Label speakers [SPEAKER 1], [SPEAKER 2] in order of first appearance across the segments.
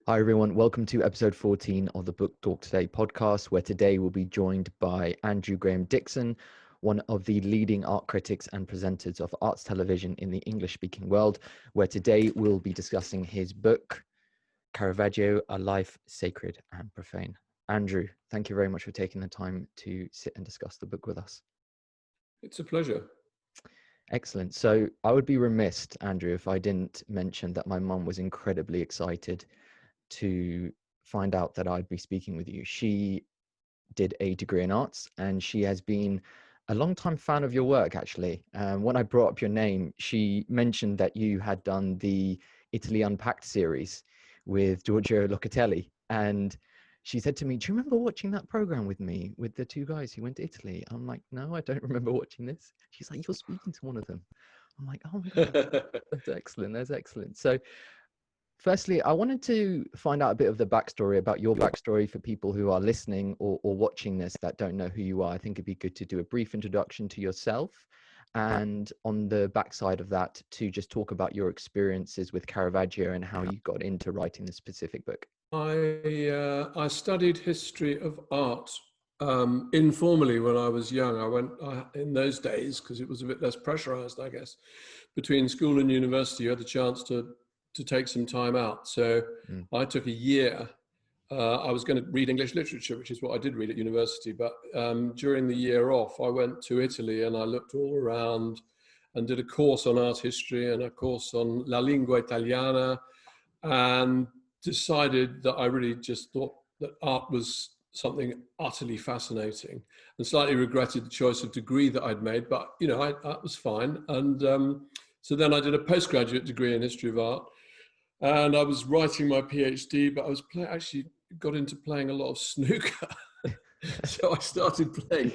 [SPEAKER 1] Hi, everyone. Welcome to episode 14 of the Book Talk Today podcast, where today we'll be joined by Andrew Graham-Dixon, one of the leading art critics and presenters of arts television in the English-speaking world, where today we'll be discussing his book, Caravaggio, A Life Sacred and Profane. Andrew, thank you very much for taking the time to sit and discuss the book with us.
[SPEAKER 2] It's a pleasure.
[SPEAKER 1] Excellent. So I would be remiss, Andrew, if I didn't mention that my mum was incredibly excited to find out that I'd be speaking with you. She did a degree in arts and she has been a long-time fan of your work, actually. When I brought up your name, she mentioned that you had done the Italy Unpacked series with Giorgio Locatelli. And she said to me, do you remember watching that program with me, with the two guys who went to Italy? I'm like, no, I don't remember watching this. She's like, you're speaking to one of them. I'm like, oh my God, that's excellent. That's excellent. So firstly, I wanted to find out a bit of the backstory about your backstory for people who are listening or watching this that don't know who you are. I think it'd be good to do a brief introduction to yourself. And on the backside of that, to just talk about your experiences with Caravaggio and how you got into writing this specific book.
[SPEAKER 2] I studied history of art informally when I was young. I went in those days, because it was a bit less pressurized, I guess. Between school and university, you had the chance to take some time out. So I took a year. I was going to read English literature, which is what I did read at university. But during the year off, I went to Italy and I looked all around and did a course on art history and a course on La Lingua Italiana, and decided that I really just thought that art was something utterly fascinating, and slightly regretted the choice of degree that I'd made, but that was fine. And so then I did a postgraduate degree in history of art, and I was writing my PhD, but I was actually got into playing a lot of snooker. So I started playing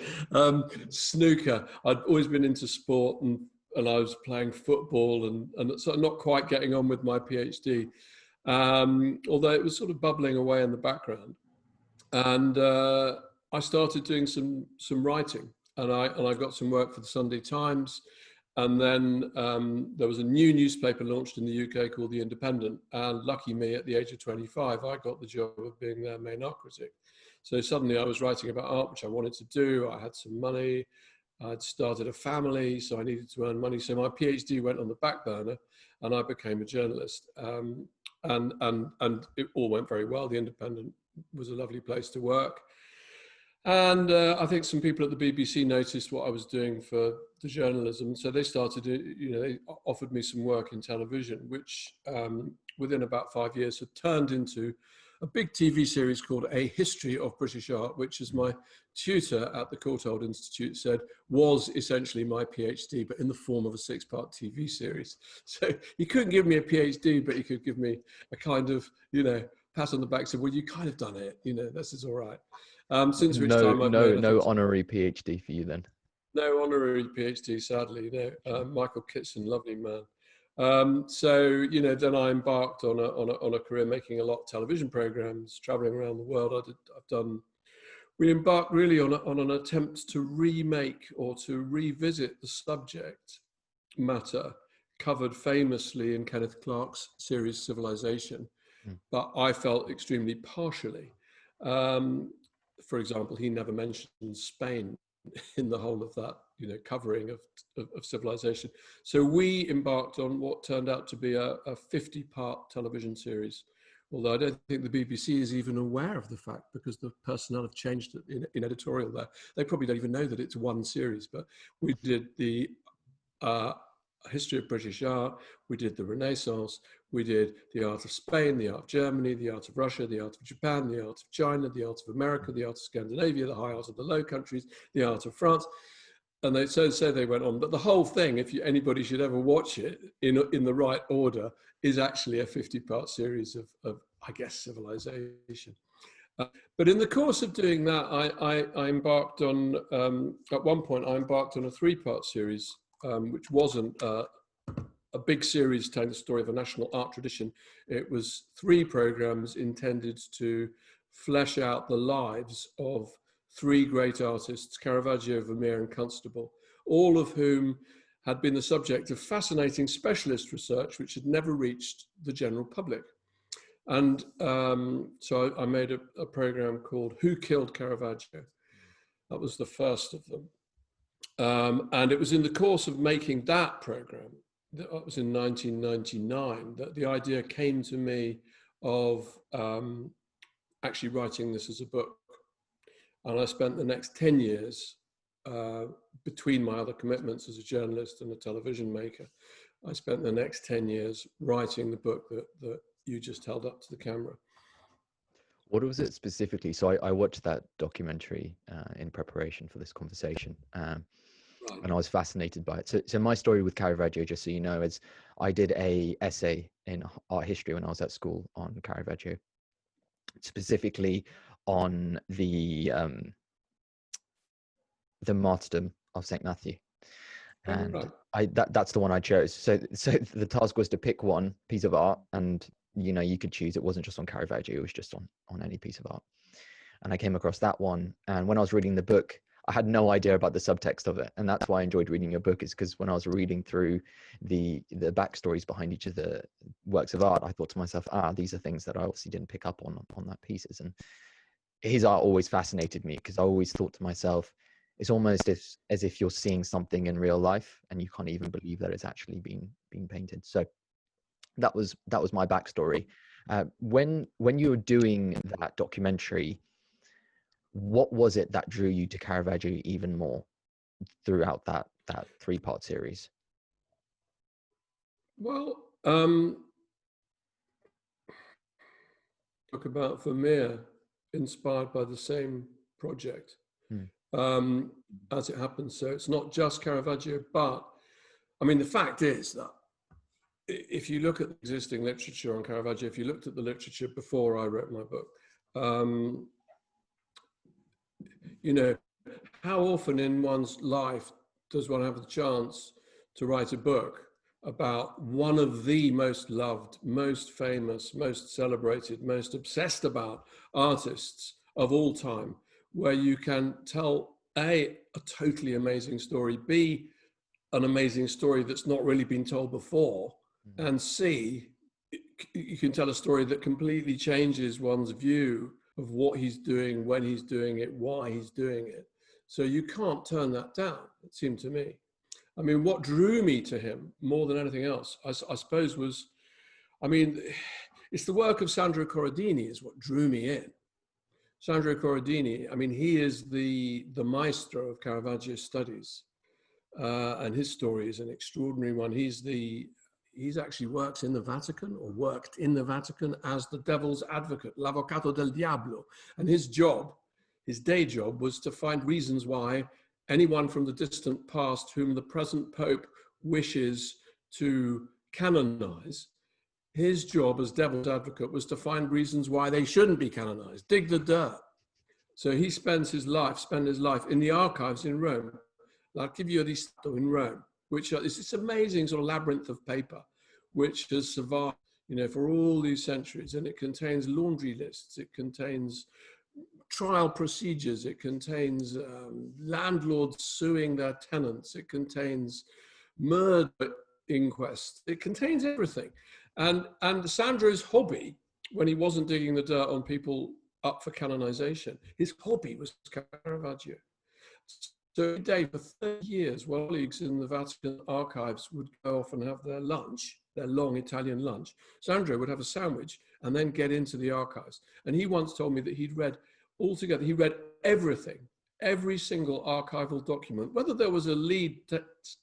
[SPEAKER 2] snooker. I'd always been into sport, and I was playing football, and so not quite getting on with my PhD. Although it was sort of bubbling away in the background. And I started doing some writing, and I got some work for the Sunday Times. And then there was a new newspaper launched in the UK called The Independent, and lucky me, at the age of 25, I got the job of being their main art critic. So suddenly I was writing about art, which I wanted to do. I had some money. I'd started a family, so I needed to earn money. So my PhD went on the back burner, and I became a journalist. And it all went very well. The Independent was a lovely place to work. And I think some people at the BBC noticed what I was doing for the journalism. So they started, they offered me some work in television, which within about 5 years had turned into a big TV series called A History of British Art, which, as my tutor at the Courtauld Institute said, was essentially my PhD, but in the form of a 6-part TV series. So he couldn't give me a PhD, but he could give me a kind of, pat on the back, said, well, you kind of done it, this is all right. Since which time I've made,
[SPEAKER 1] no honorary PhD for you then?
[SPEAKER 2] No honorary PhD, sadly. No. Michael Kitson, lovely man. So then I embarked on a career making a lot of television programs, traveling around the world. We embarked really on an attempt to remake or to revisit the subject matter covered famously in Kenneth Clark's series Civilization, but I felt extremely partially. For example, he never mentioned Spain in the whole of that, covering of Civilization. So we embarked on what turned out to be a 50-part television series, although I don't think the BBC is even aware of the fact, because the personnel have changed in editorial there. They probably don't even know that it's one series, but we did the history of British art, we did the Renaissance, we did the art of Spain, the art of Germany, the art of Russia, the art of Japan, the art of China, the art of America, the art of Scandinavia, the high art of the Low Countries, the art of France. And they went on. But the whole thing, if anybody should ever watch it in the right order, is actually a 50-part series of I guess, civilization. But in the course of doing that, I embarked on, at one point, I embarked on a 3-part series, which wasn't a big series telling the story of a national art tradition. It was 3 programs intended to flesh out the lives of 3 great artists, Caravaggio, Vermeer, and Constable, all of whom had been the subject of fascinating specialist research which had never reached the general public. And so I made a program called Who Killed Caravaggio? That was the first of them. And it was in the course of making that program, that was in 1999, that the idea came to me of actually writing this as a book. And I spent the next 10 years between my other commitments as a journalist and a television maker. I spent the next 10 years writing the book that you just held up to the camera.
[SPEAKER 1] What was it specifically? So I watched that documentary in preparation for this conversation, and I was fascinated by it. So my story with Caravaggio, just so you know, is I did a essay in art history when I was at school on Caravaggio, specifically on the Martyrdom of St. Matthew. And that's the one I chose. So the task was to pick one piece of art, and you could choose. It wasn't just on Caravaggio, it was just on any piece of art. And I came across that one, and when I was reading the book, I had no idea about the subtext of it. And that's why I enjoyed reading your book, is because when I was reading through the backstories behind each of the works of art, I thought to myself, these are things that I obviously didn't pick up on that pieces. And his art always fascinated me, because I always thought to myself, it's almost as if you're seeing something in real life and you can't even believe that it's actually being painted. So that was my backstory. When you were doing that documentary, what was it that drew you to Caravaggio even more throughout that 3-part series?
[SPEAKER 2] Well, talk about Vermeer, inspired by the same project. As it happens. So it's not just Caravaggio, but I mean, the fact is that if you look at the existing literature on Caravaggio, if you looked at the literature before I wrote my book, how often in one's life does one have the chance to write a book about one of the most loved, most famous, most celebrated, most obsessed about artists of all time, where you can tell a totally amazing story, B, an amazing story that's not really been told before, and C, you can tell a story that completely changes one's view of what he's doing, when he's doing it, why he's doing it. So you can't turn that down, it seemed to me. I mean, what drew me to him more than anything else, I suppose, was, I mean, it's the work of Sandro Corradini is what drew me in. Sandro Corradini, I mean, he is the maestro of Caravaggio studies, and his story is an extraordinary one. He's actually works in the Vatican, or worked in the Vatican, as the devil's advocate, l'avvocato del diablo. And his job, his day job, was to find reasons why anyone from the distant past whom the present Pope wishes to canonize, his job as devil's advocate was to find reasons why they shouldn't be canonized, dig the dirt. So he spent his life in the archives in Rome, l'Archivio di Stato in Rome, which is this amazing sort of labyrinth of paper, which has survived, for all these centuries. And it contains laundry lists, it contains trial procedures, it contains landlords suing their tenants, it contains murder inquests, it contains everything. And Sandro's hobby, when he wasn't digging the dirt on people up for canonization, his hobby was Caravaggio. So every day for 30 years, colleagues in the Vatican archives would go off and have their lunch, their long Italian lunch. Sandro would have a sandwich and then get into the archives. And he once told me that he read everything, every single archival document, whether there was a lead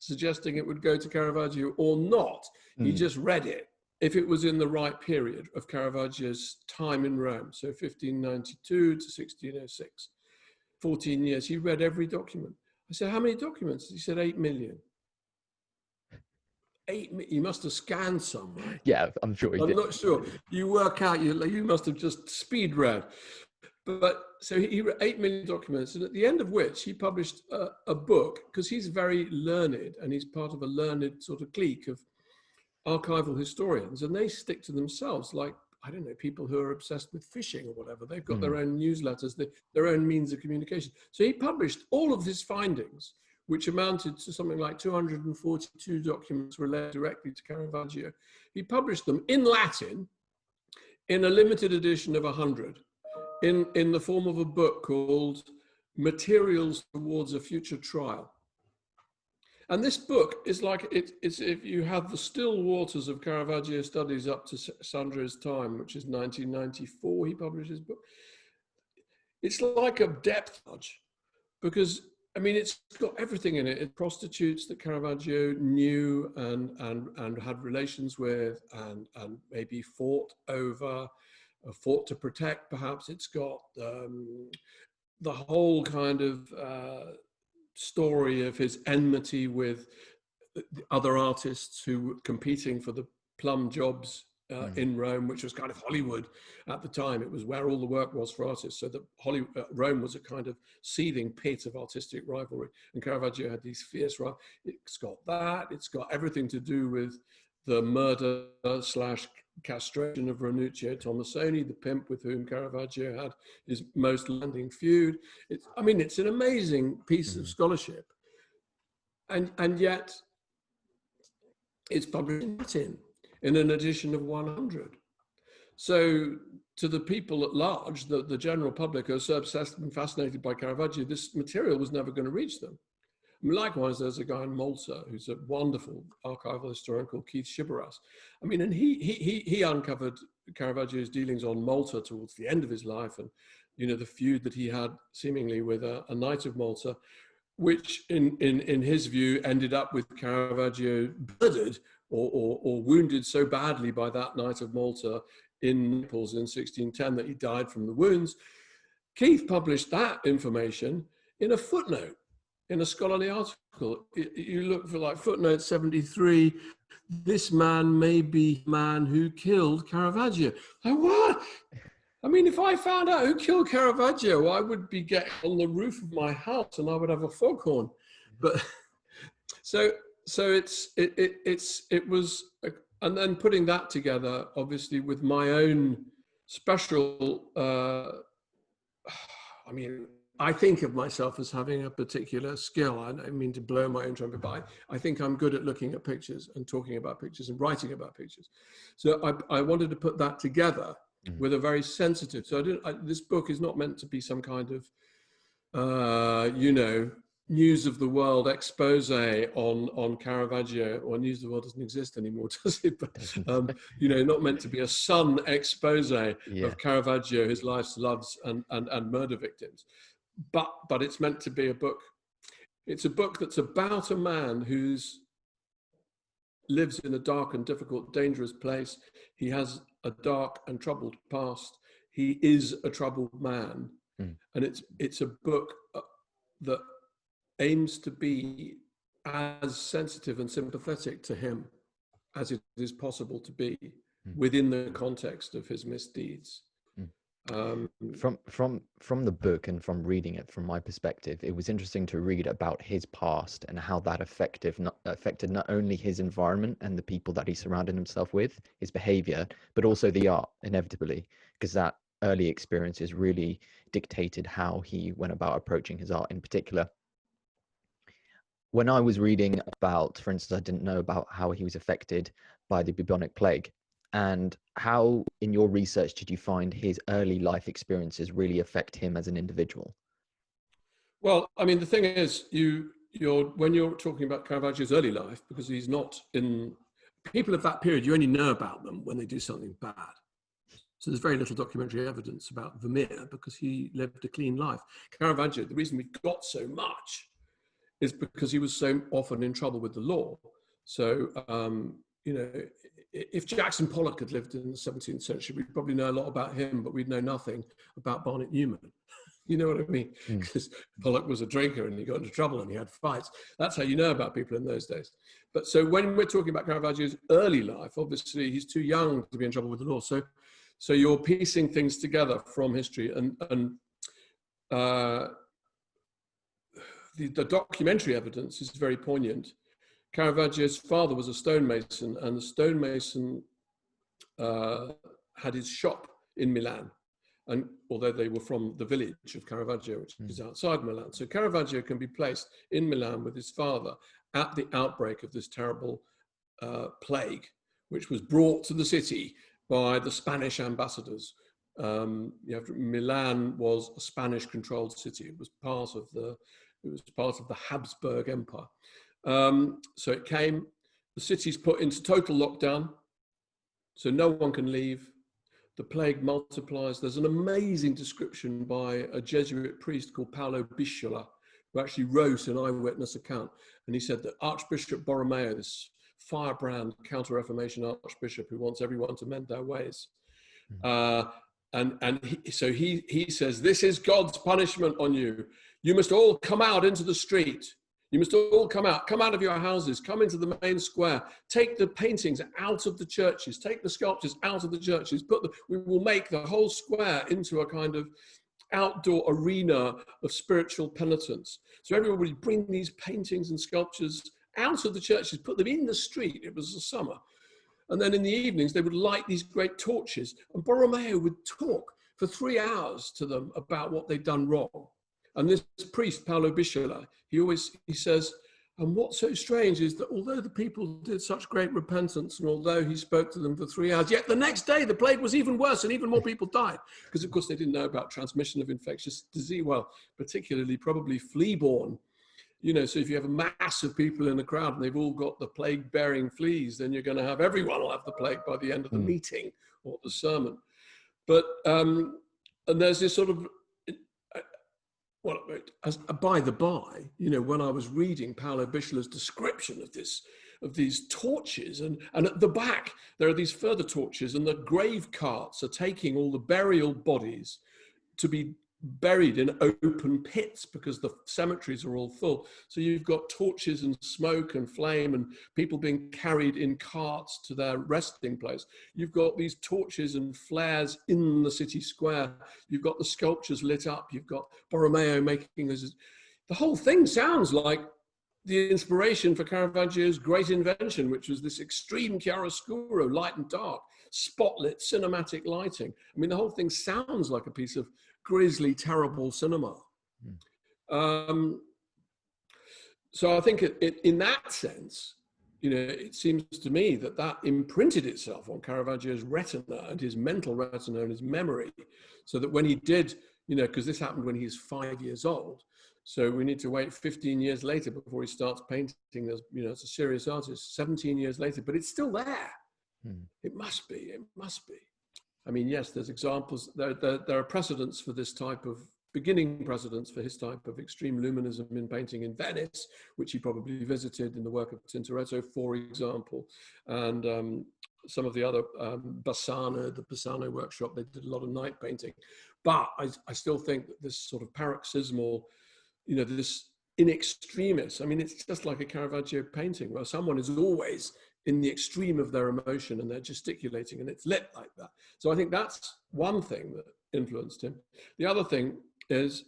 [SPEAKER 2] suggesting it would go to Caravaggio or not, he just read it, if it was in the right period of Caravaggio's time in Rome, so 1592 to 1606. 14 years, he read every document. I said, how many documents? He said, 8 million. You must have scanned some, right?
[SPEAKER 1] Yeah, I'm sure he did.
[SPEAKER 2] I'm not sure. You work out, you must have just speed read. But so he read 8 million documents, and at the end of which he published a book, because he's very learned, and he's part of a learned sort of clique of archival historians, and they stick to themselves like, I don't know, people who are obsessed with fishing or whatever. They've got their own newsletters, their own means of communication. So he published all of his findings, which amounted to something like 242 documents related directly to Caravaggio. He published them in Latin in a limited edition of 100, in the form of a book called Materials Towards a Future Trial. And this book is like, it's if you have the still waters of Caravaggio studies up to Sandre's time, which is 1994, he published his book. It's like a depth charge, because I mean, it's got everything in it. It's prostitutes that Caravaggio knew and had relations with and maybe fought over, fought to protect, perhaps. It's got the whole kind of story of his enmity with the other artists who were competing for the plum jobs in Rome, which was kind of Hollywood at the time. It was where all the work was for artists. So that Rome was a kind of seething pit of artistic rivalry. And Caravaggio had these fierce rivalries. It's got that. It's got everything to do with the murder / castration of Ranuccio Tomassoni, the pimp with whom Caravaggio had his most landing feud. I mean, it's an amazing piece of scholarship. And yet it's published in Latin in an edition of 100. So to the people at large, the general public are so obsessed and fascinated by Caravaggio, this material was never going to reach them. And likewise, there's a guy in Malta who's a wonderful archival historian called Keith Shibaras. I mean, and he uncovered Caravaggio's dealings on Malta towards the end of his life, and you know, the feud that he had seemingly with a Knight of Malta, which in his view ended up with Caravaggio murdered or wounded so badly by that Knight of Malta in Naples in 1610 that he died from the wounds. Keith published that information in a footnote in a scholarly article. You look for like footnote 73, this man may be the man who killed Caravaggio. Like, what? I mean, if I found out who killed Caravaggio, I would be getting on the roof of my house and I would have a foghorn. But so it was, and then putting that together, obviously, with my own special, I mean, I think of myself as having a particular skill. I don't mean to blow my own trumpet, but I think I'm good at looking at pictures and talking about pictures and writing about pictures. So I wanted to put that together with a very sensitive. So this book is not meant to be some kind of, you know, news of the world expose on Caravaggio, or news of the world doesn't exist anymore, does it? But, you know, not meant to be a Sun expose of Caravaggio, his life's loves and murder victims. But it's meant to be a book. It's a book that's about a man who's lives in a dark and difficult, dangerous place. He has a dark and troubled past. He is a troubled man. And it's a book that aims to be as sensitive and sympathetic to him as it is possible to be within the context of his misdeeds.
[SPEAKER 1] From the book and from reading it, from my perspective, it was interesting to read about his past and how that affected not only his environment and the people that he surrounded himself with, his behavior, but also the art, inevitably, because that early experiences really dictated how he went about approaching his art. In particular, when I was reading about, for instance, I didn't know about how he was affected by the bubonic plague. And how, in your research, did you find his early life experiences really affect him as an individual?
[SPEAKER 2] Well, I mean, the thing is, when you're talking about Caravaggio's early life, because he's not in people of that period, you only know about them when they do something bad. So there's very little documentary evidence about Vermeer because he lived a clean life. Caravaggio, the reason we got so much is because he was so often in trouble with the law. So, you know, if Jackson Pollock had lived in the 17th century, we'd probably know a lot about him, but we'd know nothing about Barnett Newman. You know what I mean? Because Pollock was a drinker and he got into trouble and he had fights. That's how you know about people in those days. But so when we're talking about Caravaggio's early life, obviously he's too young to be in trouble with the law. So you're piecing things together from history, and the documentary evidence is very poignant. Caravaggio's father was a stonemason, and the stonemason had his shop in Milan. And although they were from the village of Caravaggio, which is outside Milan. So Caravaggio can be placed in Milan with his father at the outbreak of this terrible plague, which was brought to the city by the Spanish ambassadors. Milan was a Spanish-controlled city. It was part of the Habsburg Empire. So it came. The city's put into total lockdown, so no one can leave. The plague multiplies. There's an amazing description by a Jesuit priest called Paolo Bisciola, who actually wrote an eyewitness account. And he said that Archbishop Borromeo, this firebrand counter-Reformation archbishop who wants everyone to mend their ways, so he says, this is God's punishment on you. You must all come out into the street. You must all come out of your houses, come into the main square, take the paintings out of the churches, take the sculptures out of the churches, we will make the whole square into a kind of outdoor arena of spiritual penitence. So everybody bring these paintings and sculptures out of the churches, put them in the street. It was the summer. And then in the evenings, they would light these great torches. And Borromeo would talk for 3 hours to them about what they'd done wrong. And this priest, Paolo Bisciola, he says, and what's so strange is that although the people did such great repentance, and although he spoke to them for 3 hours, yet the next day the plague was even worse and even more people died. Because of course they didn't know about transmission of infectious disease, well, particularly probably flea-borne. So if you have a mass of people in a crowd and they've all got the plague-bearing fleas, then you're going to have everyone will have the plague by the end of the meeting or the sermon. But, and there's this sort of, by the by, when I was reading Paolo Bisciola's description of these torches, and at the back, there are these further torches, and the grave carts are taking all the burial bodies to be buried in open pits because the cemeteries are all full. So you've got torches and smoke and flame and people being carried in carts to their resting place. You've got these torches and flares in the city square. You've got the sculptures lit up. You've got Borromeo making this. The whole thing sounds like the inspiration for Caravaggio's great invention, which was this extreme chiaroscuro, light and dark, spotlit cinematic lighting. I mean, the whole thing sounds like a piece of grisly, terrible cinema. So I think in that sense, it seems to me that imprinted itself on Caravaggio's retina and his mental retina and his memory, so that when he did, because this happened when he's 5 years old, so we need to wait 15 years later before he starts painting. There's, it's a serious artist, 17 years later, but it's still there. It must be. I mean, yes, there's examples. There are precedents for this type of, beginning precedents for his type of extreme luminism in painting in Venice, which he probably visited in the work of Tintoretto, for example. And some of the other, the Bassano workshop, they did a lot of night painting. But I still think that this sort of paroxysmal, this in extremis, I mean, it's just like a Caravaggio painting where someone is always in the extreme of their emotion and they're gesticulating and it's lit like that. So I think that's one thing that influenced him. The other thing is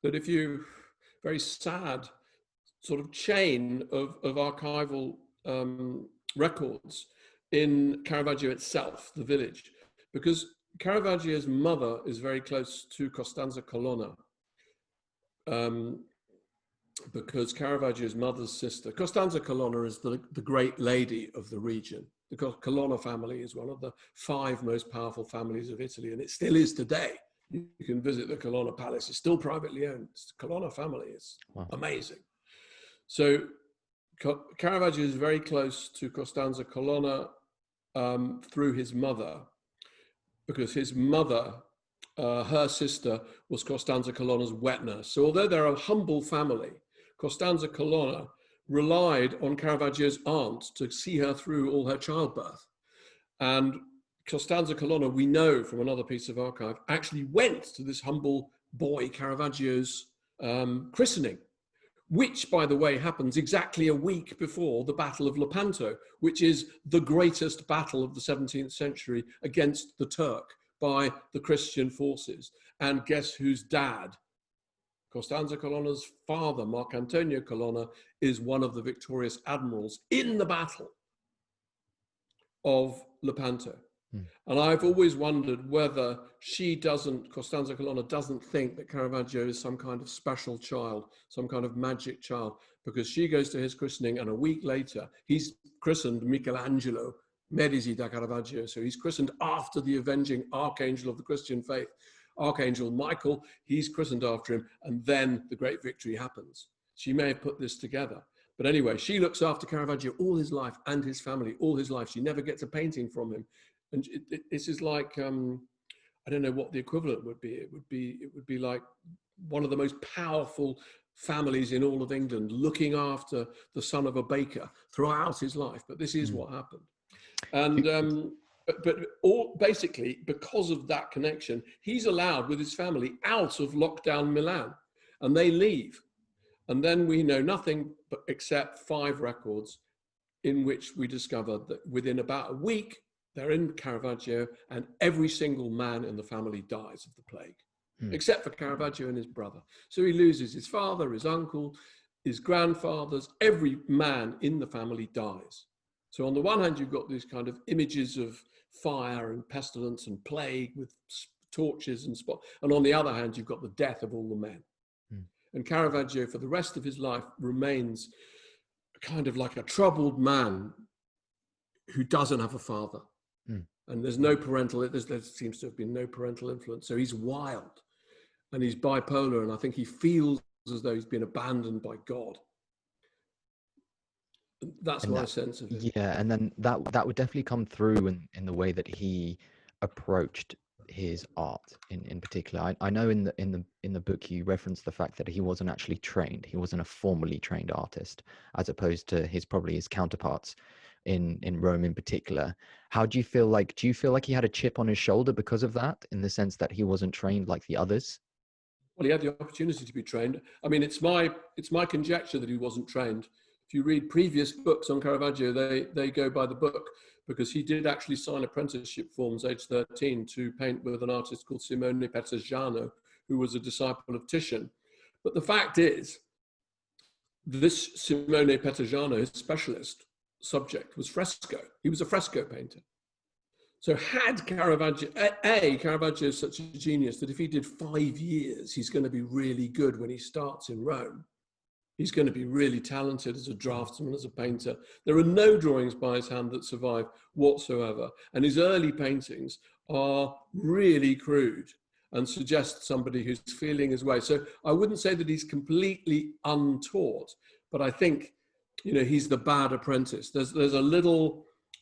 [SPEAKER 2] that very sad sort of chain of archival records in Caravaggio itself, the village, because Caravaggio's mother is very close to Costanza Colonna, because Caravaggio's mother's sister, Costanza Colonna, is the great lady of the region. The Colonna family is one of the 5 most powerful families of Italy, and it still is today. You can visit the Colonna Palace. It's still privately owned. It's the Colonna family. It's amazing. So Caravaggio is very close to Costanza Colonna through his mother, because his mother, her sister, was Costanza Colonna's wet nurse. So although they're a humble family, Costanza Colonna relied on Caravaggio's aunt to see her through all her childbirth. And Costanza Colonna, we know from another piece of archive, actually went to this humble boy Caravaggio's christening, which, by the way, happens exactly a week before the Battle of Lepanto, which is the greatest battle of the 17th century against the Turk by the Christian forces. And guess whose dad? Costanza Colonna's father, Marcantonio Colonna, is one of the victorious admirals in the Battle of Lepanto. And I've always wondered whether Costanza Colonna doesn't think that Caravaggio is some kind of special child, some kind of magic child, because she goes to his christening and a week later, he's christened Michelangelo Medici da Caravaggio. So he's christened after the avenging archangel of the Christian faith, Archangel Michael. He's christened after him, and then the great victory happens. She may have put this together. But anyway, she looks after Caravaggio all his life and his family all his life. She never gets a painting from him. And this is like, I don't know what the equivalent would be. It would be like one of the most powerful families in all of England looking after the son of a baker throughout his life. But this is what happened. And but all basically because of that connection, he's allowed with his family out of lockdown Milan, and they leave. And then we know nothing but except 5 records in which we discover that within about a week, they're in Caravaggio, and every single man in the family dies of the plague, except for Caravaggio and his brother. So he loses his father, his uncle, his grandfathers, every man in the family dies. So on the one hand, you've got these kind of images of fire and pestilence and plague with torches and spot. And on the other hand, you've got the death of all the men. And Caravaggio, for the rest of his life, remains kind of like a troubled man who doesn't have a father. And there's no parental, there seems to have been no parental influence. So he's wild and he's bipolar. And I think he feels as though he's been abandoned by God. That's my sense of it.
[SPEAKER 1] Yeah, and then that would definitely come through in the way that he approached his art in particular. I know in the book you reference the fact that he wasn't actually trained. He wasn't a formally trained artist, as opposed to his counterparts in Rome in particular. Do you feel like he had a chip on his shoulder because of that, in the sense that he wasn't trained like the others?
[SPEAKER 2] Well, he had the opportunity to be trained. I mean, it's my conjecture that he wasn't trained. If you read previous books on Caravaggio, they go by the book, because he did actually sign apprenticeship forms age 13 to paint with an artist called Simone Pettegiano, who was a disciple of Titian. But the fact is, this Simone Pettegiano, his specialist subject was fresco. He was a fresco painter. So had Caravaggio, Caravaggio is such a genius that if he did 5 years, he's going to be really good when he starts in Rome. He's going to be really talented as a draftsman, as a painter. There are no drawings by his hand that survive whatsoever. And his early paintings are really crude and suggest somebody who's feeling his way. So I wouldn't say that he's completely untaught, but I think, he's the bad apprentice. There's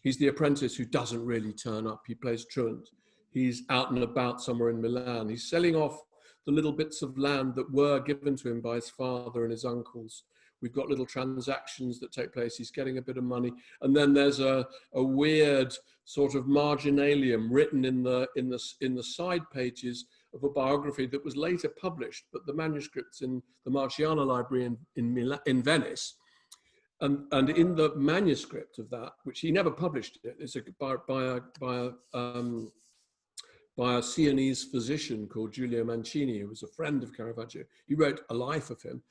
[SPEAKER 2] he's the apprentice who doesn't really turn up. He plays truant. He's out and about somewhere in Milan. He's selling off the little bits of land that were given to him by his father and his uncles. We've got little transactions that take place. He's getting a bit of money. And then there's a weird sort of marginalium written in the side pages of a biography that was later published, but the manuscript's in the Marciana Library in Venice. And in the manuscript of that, which he never published it, it's by a Sienese physician called Giulio Mancini, who was a friend of Caravaggio. He wrote a life of him,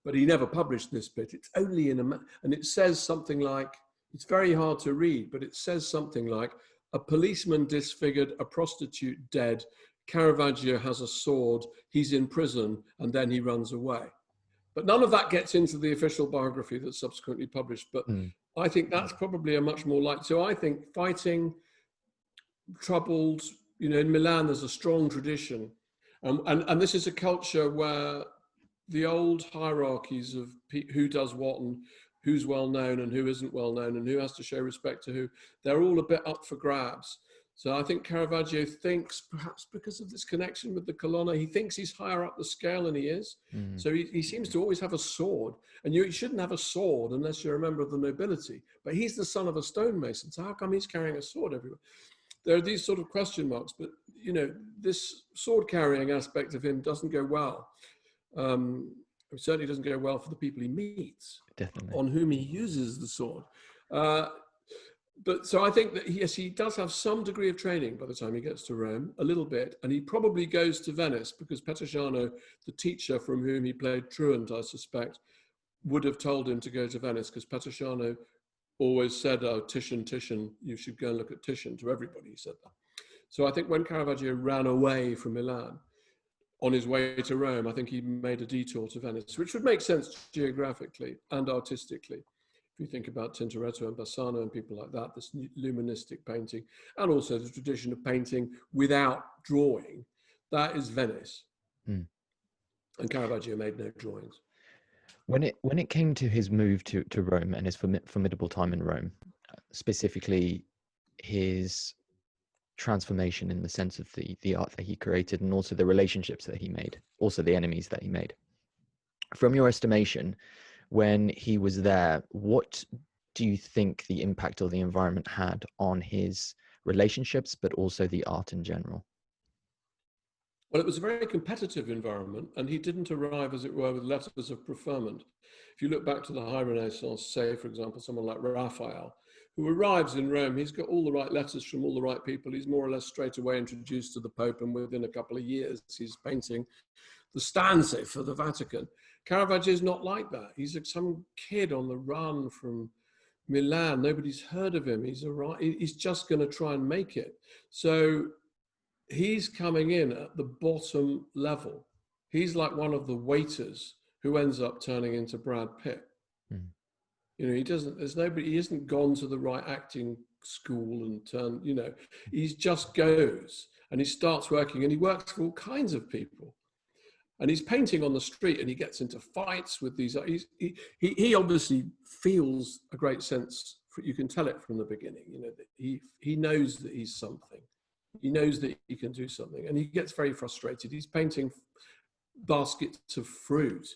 [SPEAKER 2] but he never published this bit. It's only and it says something like, it's very hard to read, but it says something like, a policeman disfigured, a prostitute dead, Caravaggio has a sword, he's in prison, and then he runs away. But none of that gets into the official biography that's subsequently published. But I think that's probably a much more so I think fighting, troubled, in Milan, there's a strong tradition. And this is a culture where the old hierarchies of who does what and who's well known and who isn't well known and who has to show respect to who, they're all a bit up for grabs. So I think Caravaggio thinks, perhaps because of this connection with the Colonna, he thinks he's higher up the scale than he is. So he seems to always have a sword. And you shouldn't have a sword unless you're a member of the nobility. But he's the son of a stonemason, so how come he's carrying a sword everywhere? There are these sort of question marks, but this sword carrying aspect of him doesn't go well. It certainly doesn't go well for the people he meets,
[SPEAKER 1] Definitely,
[SPEAKER 2] on whom he uses the sword. But so I think that yes, he does have some degree of training by the time he gets to Rome, a little bit, and he probably goes to Venice because Pettegiano, the teacher from whom he played truant, I suspect, would have told him to go to Venice, because Pettegiano always said, "Oh, Titian, you should go and look at Titian." To everybody, he said that. So I think when Caravaggio ran away from Milan, on his way to Rome, I think he made a detour to Venice, which would make sense geographically and artistically. If you think about Tintoretto and Bassano and people like that, this luministic painting, and also the tradition of painting without drawing, that is Venice.
[SPEAKER 1] Mm.
[SPEAKER 2] And Caravaggio made no drawings.
[SPEAKER 1] When it came to his move to Rome and his formidable time in Rome, specifically his transformation in the sense of the art that he created and also the relationships that he made, also the enemies that he made. From your estimation, when he was there, what do you think the impact of the environment had on his relationships, but also the art in general?
[SPEAKER 2] Well, it was a very competitive environment, and he didn't arrive, as it were, with letters of preferment. If you look back to the High Renaissance, say, for example, someone like Raphael, who arrives in Rome, he's got all the right letters from all the right people. He's more or less straight away introduced to the Pope, and within a couple of years, he's painting the stanze for the Vatican. Caravaggio is not like that. He's like some kid on the run from Milan. Nobody's heard of him. He's just going to try and make it. So he's coming in at the bottom level. He's like one of the waiters who ends up turning into Brad Pitt. Mm. You know, he hasn't gone to the right acting school and turned, you know, he just goes and he starts working, and he works for all kinds of people. And he's painting on the street, and he gets into fights with these. He obviously feels a great sense. You can tell it from the beginning. You know, that he knows that he's something. He knows that he can do something, and he gets very frustrated. He's painting baskets of fruit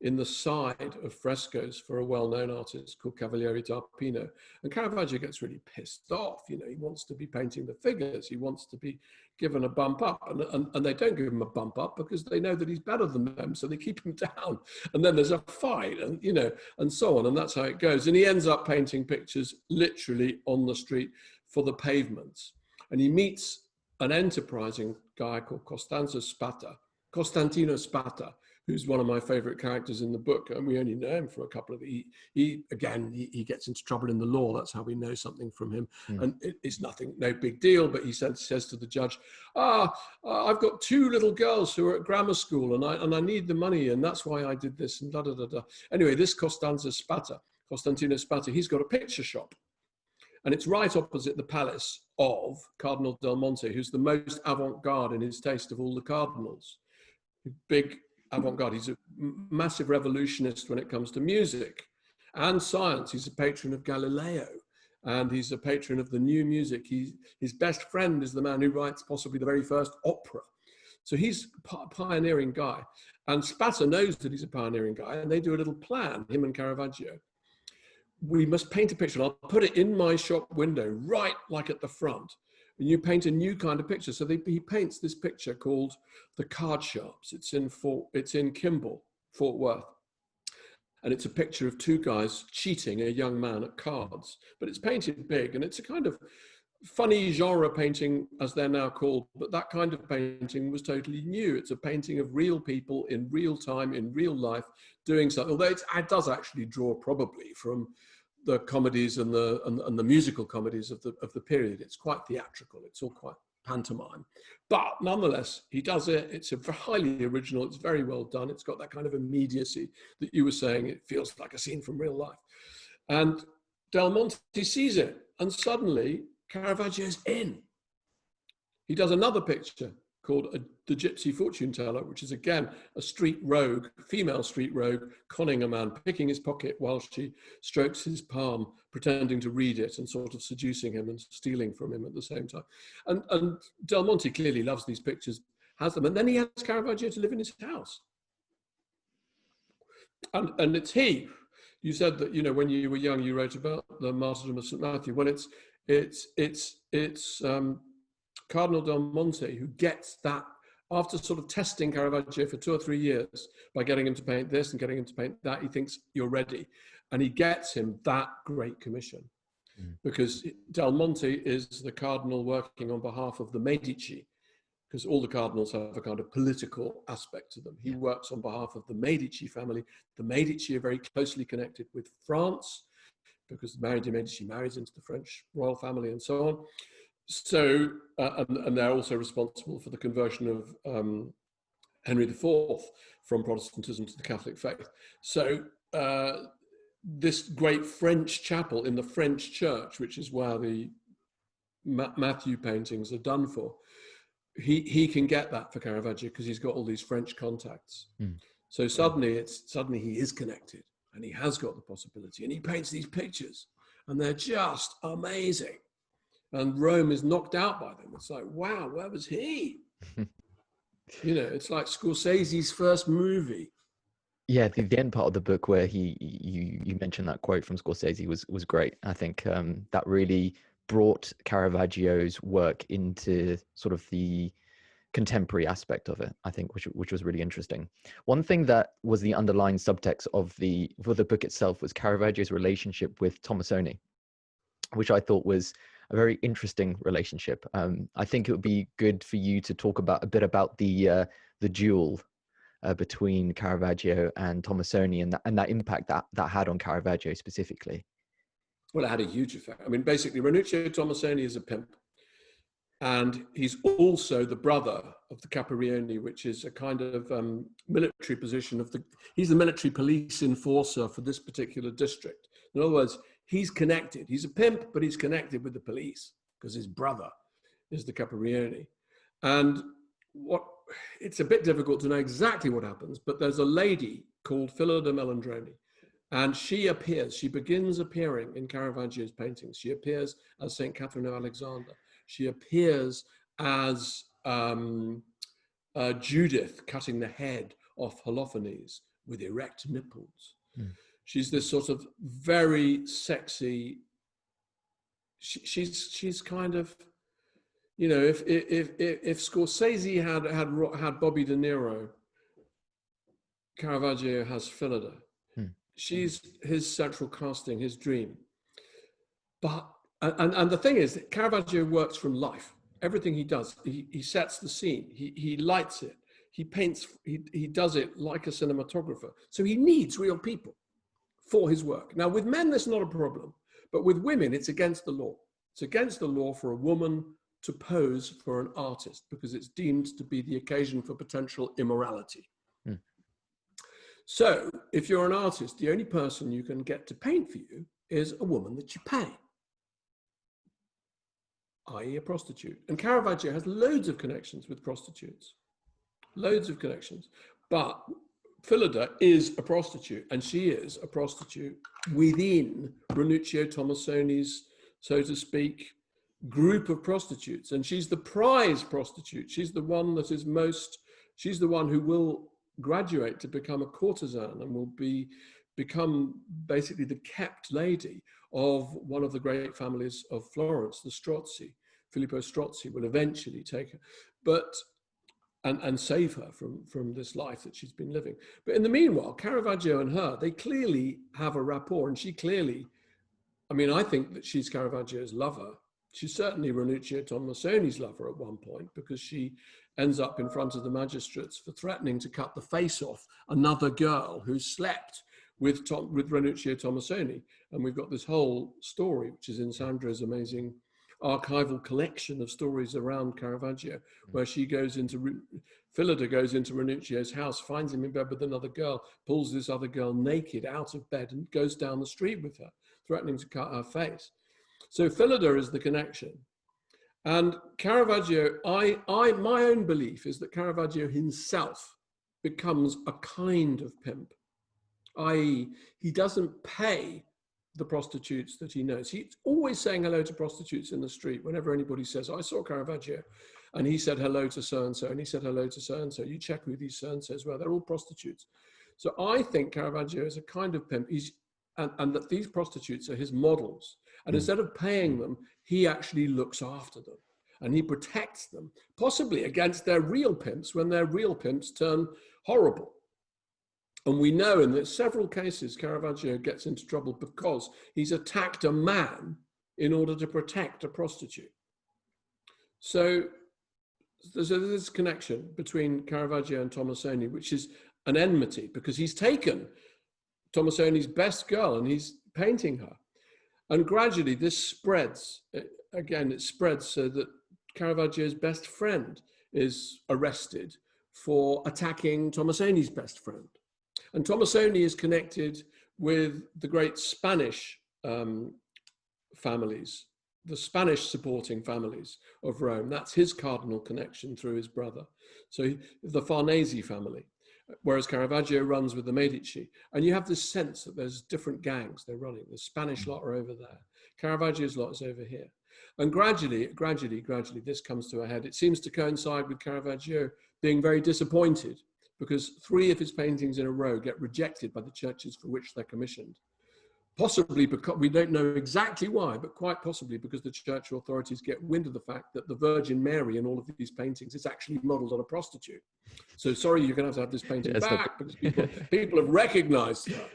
[SPEAKER 2] in the side of frescoes for a well-known artist called Cavaliere d'Arpino. And Caravaggio gets really pissed off. You know, he wants to be painting the figures. He wants to be given a bump up, and they don't give him a bump up because they know that he's better than them, so they keep him down. And then there's a fight, and you know, and so on, and that's how it goes. And he ends up painting pictures literally on the street for the pavements. And he meets an enterprising guy called Costantino Spata, who's one of my favorite characters in the book, and we only know him for a couple of. He gets into trouble in the law. That's how we know something from him, and it's no big deal. But he says to the judge, "I've got two little girls who are at grammar school, and I need the money, and that's why I did this." And da da da da. Anyway, this Costantino Spata, he's got a picture shop. And it's right opposite the palace of Cardinal Del Monte, who's the most avant-garde in his taste of all the cardinals. Big avant-garde. He's a massive revolutionist when it comes to music and science. He's a patron of Galileo, and he's a patron of the new music. His best friend is the man who writes possibly the very first opera. So he's a pioneering guy. And Spata knows that he's a pioneering guy, and they do a little plan, him and Caravaggio. We must paint a picture, and I'll put it in my shop window, right like at the front. And you paint a new kind of picture. So he paints this picture called The Card Sharps. It's in Kimball, Fort Worth. And it's a picture of two guys cheating a young man at cards. But it's painted big, and it's a kind of funny genre painting, as they're now called. But that kind of painting was totally new. It's a painting of real people in real time, in real life, doing something. Although it does actually draw probably from the comedies and the musical comedies of the period. It's quite theatrical. It's all quite pantomime. But nonetheless, he does it. It's highly original. It's very well done. It's got that kind of immediacy that you were saying. It feels like a scene from real life. And Del Monte sees it, and suddenly Caravaggio's in. He does another picture called The Gypsy Fortune Teller, which is again a street rogue, female street rogue, conning a man, picking his pocket while she strokes his palm, pretending to read it and sort of seducing him and stealing from him at the same time. And Del Monte clearly loves these pictures, has them, and then he has Caravaggio to live in his house. And it's he. You said that, you know, when you were young, you wrote about the Martyrdom of St. Matthew. When it's Cardinal Del Monte who gets that, after sort of testing Caravaggio for 2 or 3 years by getting him to paint this and getting him to paint that, he thinks you're ready. And he gets him that great commission because Del Monte is the cardinal working on behalf of the Medici, because all the cardinals have a kind of political aspect to them. He works on behalf of the Medici family. The Medici are very closely connected with France because Mary de' Medici marries into the French royal family and so on. So, and they're also responsible for the conversion of Henry IV from Protestantism to the Catholic faith. So this great French chapel in the French church, which is where the Matthew paintings are done for. He can get that for Caravaggio because he's got all these French contacts. So suddenly he is connected, and he has got the possibility, and he paints these pictures, and they're just amazing. And Rome is knocked out by them. It's like, wow, where was he? You know, it's like Scorsese's first movie.
[SPEAKER 1] Yeah, the end part of the book where you mentioned that quote from Scorsese was great. I think that really brought Caravaggio's work into sort of the contemporary aspect of it, I think, which was really interesting. One thing that was the underlying subtext for the book itself was Caravaggio's relationship with Tomassoni, which I thought was a very interesting relationship. I think it would be good for you to talk a bit about the duel between Caravaggio and Tomassoni, and that impact that had on Caravaggio specifically.
[SPEAKER 2] Well, it had a huge effect. I mean, basically, Ranuccio Tomassoni is a pimp, and he's also the brother of the Caparioni, which is a kind of military position he's the military police enforcer for this particular district. In other words, he's connected. He's a pimp, but he's connected with the police because his brother is the Caparioni. And it's a bit difficult to know exactly what happens, but there's a lady called Philida Melandroni, and she begins appearing in Caravaggio's paintings. She appears as St. Catherine of Alexander. She appears as Judith cutting the head off Holofernes with erect nipples. She's this sort of very sexy, she's kind of, you know, if Scorsese had Bobby De Niro, Caravaggio has Philida. She's his central casting, his dream. But and the thing is that Caravaggio works from life. Everything he does, he sets the scene, he lights it, he paints, he does it like a cinematographer. So he needs real people for his work. Now, with men, that's not a problem, but with women, it's against the law. It's against the law for a woman to pose for an artist because it's deemed to be the occasion for potential immorality. So if you're an artist, the only person you can get to paint for you is a woman that you pay, i.e. a prostitute. And Caravaggio has loads of connections with prostitutes, loads of connections. But Philida is a prostitute, and she is a prostitute within Ranuccio Tomassoni's, so to speak, group of prostitutes. And she's the prize prostitute. She's the one that is she's the one who will graduate to become a courtesan and will become basically the kept lady of one of the great families of Florence, the Strozzi. Filippo Strozzi will eventually take her, but and save her from this life that she's been living. But in the meanwhile, Caravaggio and her, they clearly have a rapport, and she clearly, I mean, I think that she's Caravaggio's lover. She's certainly Ranuccio Tomassoni's lover at one point, because she ends up in front of the magistrates for threatening to cut the face off another girl who slept with Ranuccio Tomassoni. And we've got this whole story, which is in Sandra's amazing archival collection of stories around Caravaggio, where Philida goes into Ranuccio's house, finds him in bed with another girl, pulls this other girl naked out of bed and goes down the street with her, threatening to cut her face. So Philida is the connection. And Caravaggio, my own belief is that Caravaggio himself becomes a kind of pimp, i.e. he doesn't pay the prostitutes that he knows. He's always saying hello to prostitutes in the street. Whenever anybody says, I saw Caravaggio, and he said hello to so-and-so, and he said hello to so-and-so, you check who these so-and-sos were, they're all prostitutes. So I think Caravaggio is a kind of pimp, and that these prostitutes are his models. And instead of paying them, he actually looks after them, and he protects them, possibly against their real pimps when their real pimps turn horrible. And we know in several cases, Caravaggio gets into trouble because he's attacked a man in order to protect a prostitute. So there's this connection between Caravaggio and Tomassoni, which is an enmity, because he's taken Tomassoni's best girl and he's painting her. And gradually this spreads. Again, it spreads so that Caravaggio's best friend is arrested for attacking Tomassoni's best friend. And Tomassoni is connected with the great Spanish families, the Spanish supporting families of Rome. That's his cardinal connection through his brother. So the Farnese family, whereas Caravaggio runs with the Medici. And you have this sense that there's different gangs they're running. The Spanish lot are over there. Caravaggio's lot is over here. And gradually, this comes to a head. It seems to coincide with Caravaggio being very disappointed because 3 of his paintings in a row get rejected by the churches for which they're commissioned. Possibly because, we don't know exactly why, but quite possibly because the church authorities get wind of the fact that the Virgin Mary in all of these paintings is actually modeled on a prostitute. So sorry, you're going to have this painting back because people have recognized her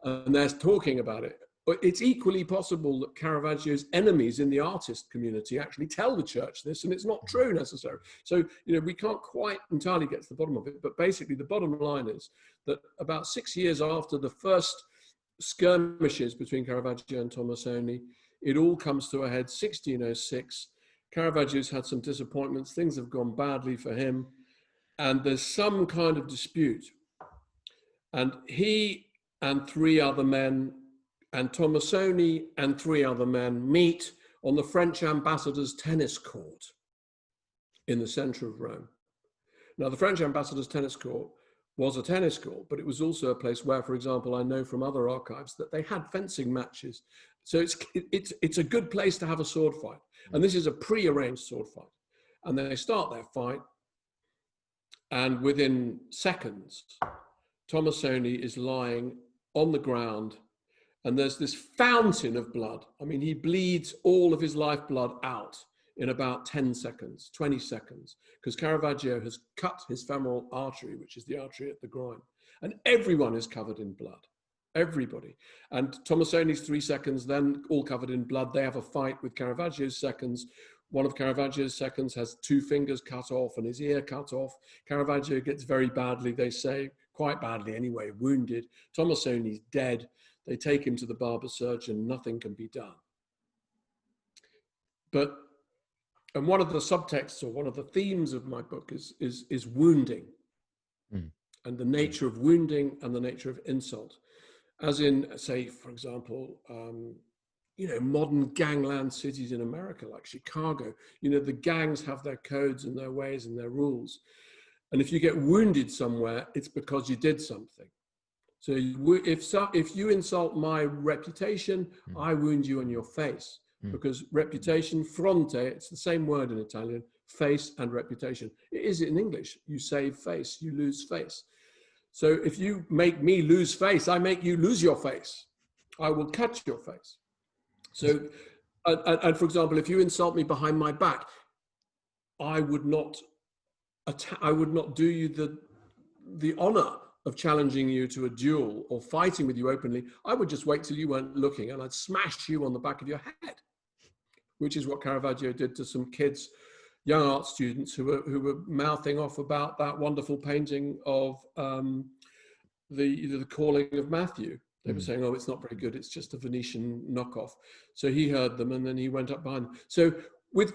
[SPEAKER 2] and they're talking about it. But it's equally possible that Caravaggio's enemies in the artist community actually tell the church this, and it's not true necessarily. So, we can't quite entirely get to the bottom of it, but basically the bottom line is that about 6 years after the first skirmishes between Caravaggio and Tomassoni, it all comes to a head. 1606, Caravaggio's had some disappointments, things have gone badly for him, and there's some kind of dispute. And he and 3 other men, and Tomassoni and 3 other men meet on the French ambassador's tennis court in the center of Rome. Now, the French ambassador's tennis court was a tennis court, but it was also a place where, for example, I know from other archives that they had fencing matches. So it's a good place to have a sword fight. And this is a pre-arranged sword fight. And then they start their fight. And within seconds, Tomassoni is lying on the ground and there's this fountain of blood. I mean, he bleeds all of his lifeblood out in about 10 seconds, 20 seconds, because Caravaggio has cut his femoral artery, which is the artery at the groin. And everyone is covered in blood, everybody. And Tomassoni's 3 seconds, then all covered in blood. They have a fight with Caravaggio's seconds. One of Caravaggio's seconds has 2 fingers cut off and his ear cut off. Caravaggio gets very badly, they say, quite badly anyway, wounded. Tomassoni's dead. They take him to the barber surgeon, nothing can be done. And one of the subtexts or one of the themes of my book is wounding and the nature of wounding and the nature of insult. As in, say, for example, modern gangland cities in America, like Chicago, the gangs have their codes and their ways and their rules. And if you get wounded somewhere, it's because you did something. So if you insult my reputation, I wound you on your face. Because reputation, fronte, it's the same word in Italian, face and reputation. It is in English. You save face, you lose face. So if you make me lose face, I make you lose your face. I will cut your face. So, and for example, if you insult me behind my back, I would not do you the honor of challenging you to a duel or fighting with you openly. I would just wait till you weren't looking and I'd smash you on the back of your head, which is what Caravaggio did to some kids, young art students who were mouthing off about that wonderful painting of the Calling of Matthew. They were saying, oh, it's not very good. It's just a Venetian knockoff. So he heard them and then he went up behind them. So with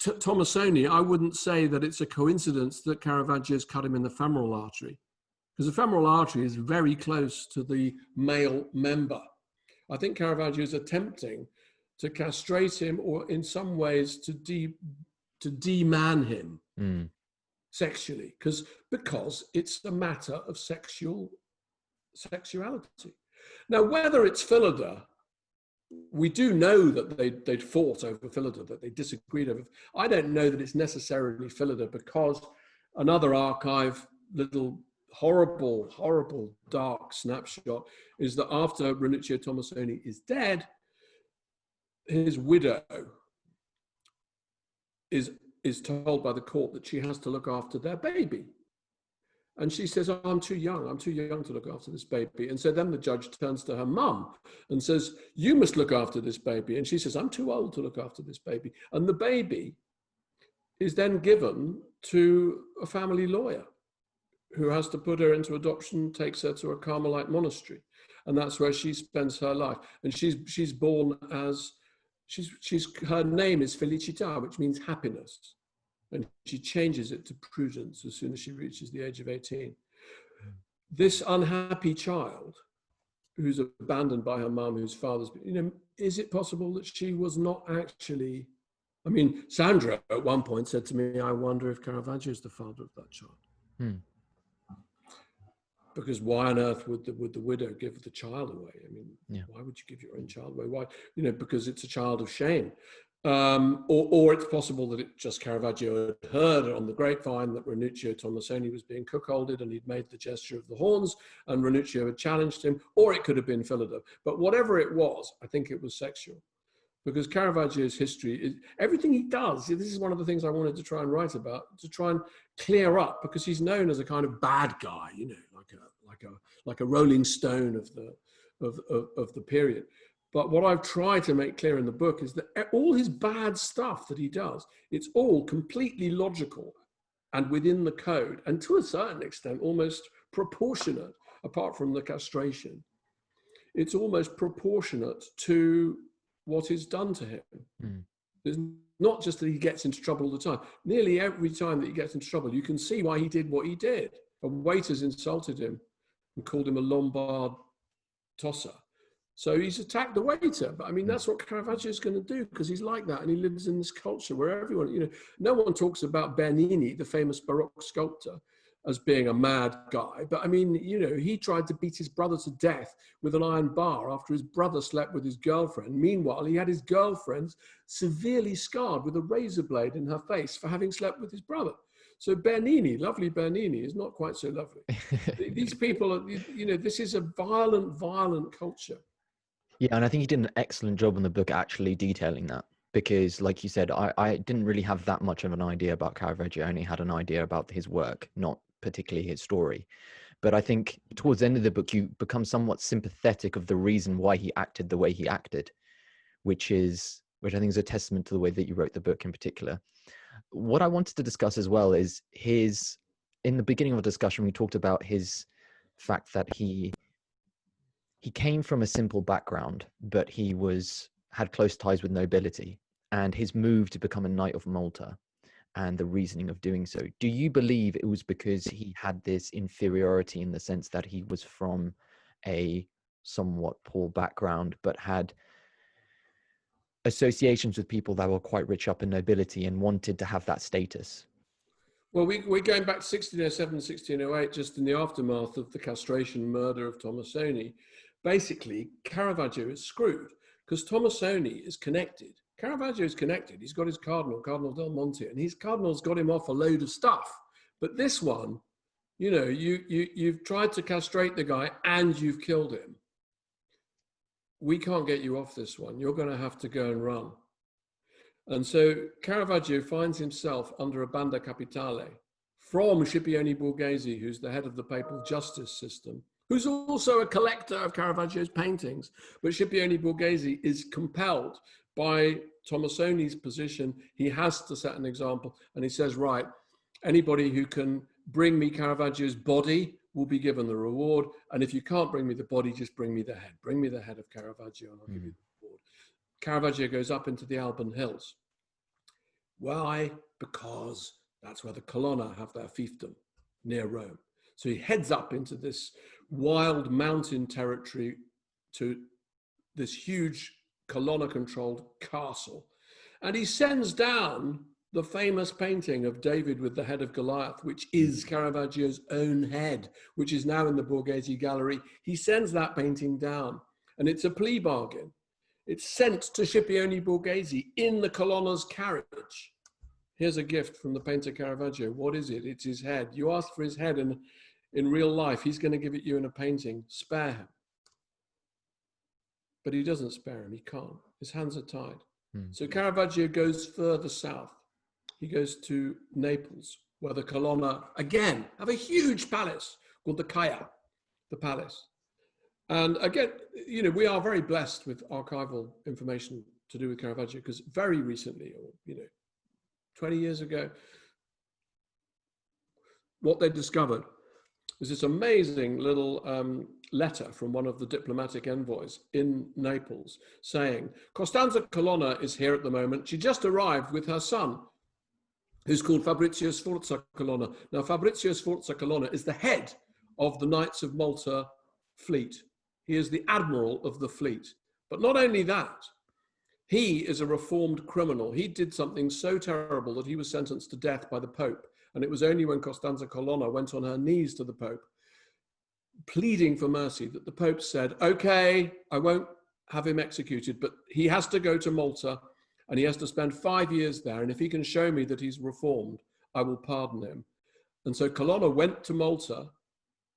[SPEAKER 2] Tomassoni, I wouldn't say that it's a coincidence that Caravaggio's cut him in the femoral artery, because the femoral artery is very close to the male member. I think Caravaggio is attempting to castrate him, or in some ways to de-man him sexually, because it's a matter of sexuality. Now, whether it's Philida, we do know that they'd fought over Philida, that they disagreed over. I don't know that it's necessarily Philida, because another archive, little horrible, dark snapshot is that after Ranuccio Tomassoni is dead, his widow is told by the court that she has to look after their baby. And she says, oh, I'm too young to look after this baby. And so then the judge turns to her mum and says, you must look after this baby. And she says, I'm too old to look after this baby. And the baby is then given to a family lawyer who has to put her into adoption, takes her to a Carmelite monastery. And that's where she spends her life. And she's born as, her name is Felicità, which means happiness. And she changes it to Prudence as soon as she reaches the age of 18. This unhappy child, who's abandoned by her mum, whose father's, is it possible that she was not actually, I mean, Sandra at one point said to me, I wonder if Caravaggio is the father of that child. Because why on earth would the widow give the child away? I mean, why would you give your own child away? Why? Because it's a child of shame. Or it's possible that it just Caravaggio had heard on the grapevine that Ranuccio Tomassoni was being cuckolded and he'd made the gesture of the horns and Ranuccio had challenged him, or it could have been Philidor. But whatever it was, I think it was sexual. Because Caravaggio's history is everything he does. This is one of the things I wanted to try and write about, to try and clear up, because he's known as a kind of bad guy, like a Rolling Stone of the period. But what I've tried to make clear in the book is that all his bad stuff that he does, it's all completely logical and within the code, and to a certain extent almost proportionate. Apart from the castration, it's almost proportionate to what is done to him. It's not just that he gets into trouble all the time. Nearly every time that he gets into trouble, you can see why he did what he did. A waiter's insulted him and called him a Lombard tosser. So he's attacked the waiter. But I mean, that's what Caravaggio is going to do, because he's like that. And he lives in this culture where everyone, no one talks about Bernini, the famous Baroque sculptor, as being a mad guy. But I mean, he tried to beat his brother to death with an iron bar after his brother slept with his girlfriend. Meanwhile, he had his girlfriend severely scarred with a razor blade in her face for having slept with his brother. So Bernini, lovely Bernini, is not quite so lovely. These people are, this is a violent culture.
[SPEAKER 1] Yeah, and I think he did an excellent job in the book actually detailing that. Because, like you said, I didn't really have that much of an idea about Caravaggio. I only had an idea about his work, not particularly his story. But I think towards the end of the book, you become somewhat sympathetic of the reason why he acted the way he acted, which I think is a testament to the way that you wrote the book in particular. What I wanted to discuss as well is in the beginning of the discussion, we talked about his fact that he came from a simple background, but he had close ties with nobility, and his move to become a Knight of Malta and the reasoning of doing so. Do you believe it was because he had this inferiority in the sense that he was from a somewhat poor background, but had associations with people that were quite rich up in nobility and wanted to have that status?
[SPEAKER 2] Well, we're going back to 1607, 1608, just in the aftermath of the castration murder of Tomassoni. Basically, Caravaggio is screwed because Tomassoni is connected. Caravaggio is connected. He's got his Cardinal Del Monte, and his Cardinal's got him off a load of stuff. But this one, you've tried to castrate the guy and you've killed him. We can't get you off this one. You're going to have to go and run. And so Caravaggio finds himself under a banda capitale from Scipione Borghese, who's the head of the papal justice system, who's also a collector of Caravaggio's paintings. But Scipione Borghese is compelled by Tomassoni's position. He has to set an example. And he says, right, anybody who can bring me Caravaggio's body will be given the reward. And if you can't bring me the body, just bring me the head. Bring me the head of Caravaggio and I'll give you the reward. Caravaggio goes up into the Alban Hills. Why? Because that's where the Colonna have their fiefdom, near Rome. So he heads up into this wild mountain territory to this huge Colonna-controlled castle. And he sends down the famous painting of David with the head of Goliath, which is Caravaggio's own head, which is now in the Borghese Gallery. He sends that painting down, and it's a plea bargain. It's sent to Scipione Borghese in the Colonna's carriage. Here's a gift from the painter Caravaggio. What is it? It's his head. You asked for his head in real life. He's going to give it you in a painting. Spare him. But he doesn't spare him. He can't. His hands are tied. So Caravaggio goes further south. He goes to Naples, where the Colonna, again, have a huge palace called the Caia, the palace. And again, we are very blessed with archival information to do with Caravaggio, because very recently, or 20 years ago, what they discovered was this amazing little letter from one of the diplomatic envoys in Naples saying, Costanza Colonna is here at the moment. She just arrived with her son, who's called Fabrizio Sforza Colonna. Now, Fabrizio Sforza Colonna is the head of the Knights of Malta fleet. He is the admiral of the fleet. But not only that, he is a reformed criminal. He did something so terrible that he was sentenced to death by the Pope. And it was only when Costanza Colonna went on her knees to the Pope, pleading for mercy, that the Pope said, okay, I won't have him executed, but he has to go to Malta and he has to spend 5 years there. And if he can show me that he's reformed, I will pardon him. And so Colonna went to Malta.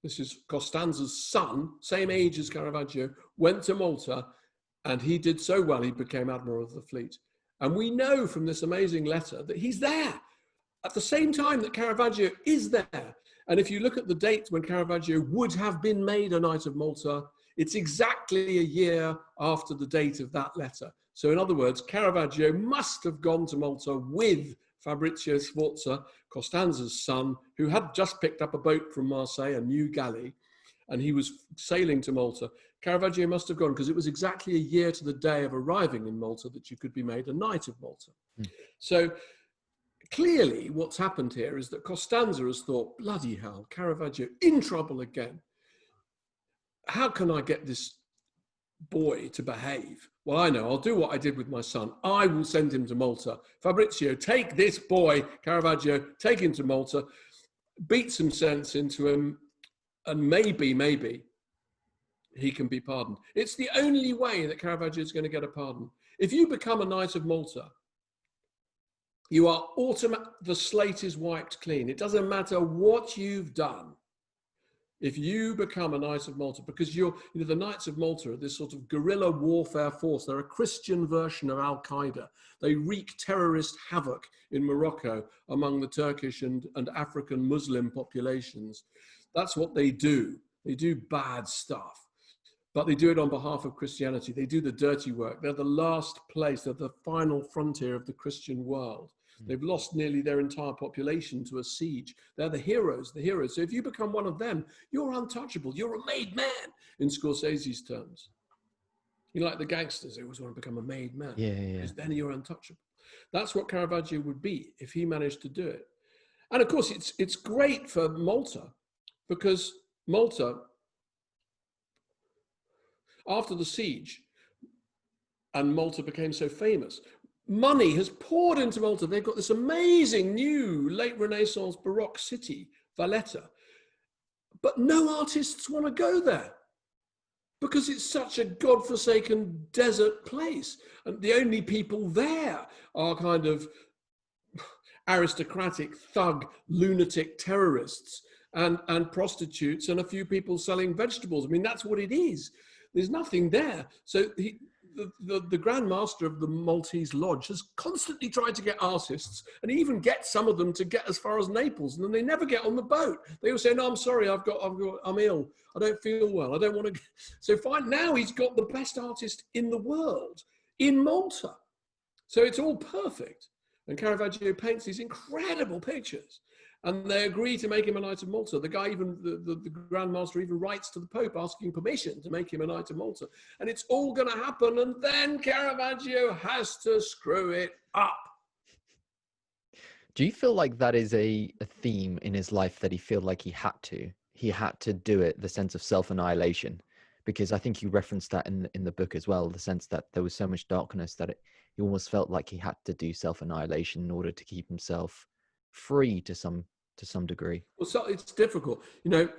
[SPEAKER 2] This is Costanza's son, same age as Caravaggio, went to Malta, and he did so well, he became admiral of the fleet. And we know from this amazing letter that he's there at the same time that Caravaggio is there. And if you look at the date when Caravaggio would have been made a Knight of Malta, it's exactly a year after the date of that letter. So in other words, Caravaggio must have gone to Malta with Fabrizio Sforza, Costanza's son, who had just picked up a boat from Marseille, a new galley, and he was sailing to Malta. Caravaggio must have gone because it was exactly a year to the day of arriving in Malta that you could be made a Knight of Malta. So clearly what's happened here is that Costanza has thought, bloody hell, Caravaggio in trouble again. How can I get this boy to behave? Well, I know, I'll do what I did with my son. I will send him to Malta. Fabrizio, take this boy, Caravaggio, take him to Malta, beat some sense into him, and maybe he can be pardoned. It's the only way that Caravaggio is going to get a pardon. If you become a Knight of Malta, you are the slate is wiped clean. It doesn't matter what you've done. If you become a Knight of Malta, because the Knights of Malta are this sort of guerrilla warfare force. They're a Christian version of Al-Qaeda. They wreak terrorist havoc in Morocco among the Turkish and African Muslim populations. That's what they do. They do bad stuff, but they do it on behalf of Christianity. They do the dirty work. They're the last place. They're the final frontier of the Christian world. They've lost nearly their entire population to a siege. They're the heroes. So if you become one of them, you're untouchable. You're a made man, in Scorsese's terms. You like the gangsters who always want to become a made man.
[SPEAKER 1] Yeah.
[SPEAKER 2] Because then you're untouchable. That's what Caravaggio would be if he managed to do it. And of course, it's great for Malta, because Malta, after the siege, and Malta became so famous, money has poured into Malta. They've got this amazing new late Renaissance Baroque city, Valletta. But no artists want to go there because it's such a godforsaken desert place. And the only people there are kind of aristocratic, thug, lunatic terrorists and prostitutes and a few people selling vegetables. I mean, that's what it is. There's nothing there. So the Grand Master of the Maltese Lodge has constantly tried to get artists and even get some of them to get as far as Naples, and then they never get on the boat. They all say, no, I'm sorry, I'm ill. I don't feel well. I don't want to. So fine, now he's got the best artist in the world in Malta. So it's all perfect. And Caravaggio paints these incredible pictures. And they agree to make him a Knight of Malta. The guy, even the Grand Master, even writes to the Pope asking permission to make him a Knight of Malta. And it's all going to happen. And then Caravaggio has to screw it up.
[SPEAKER 1] Do you feel like that is a theme in his life, that he felt like he had to do it, the sense of self-annihilation? Because I think you referenced that in the book as well, the sense that there was so much darkness that he almost felt like he had to do self-annihilation in order to keep himself free to some degree. Well,
[SPEAKER 2] so it's difficult. You know,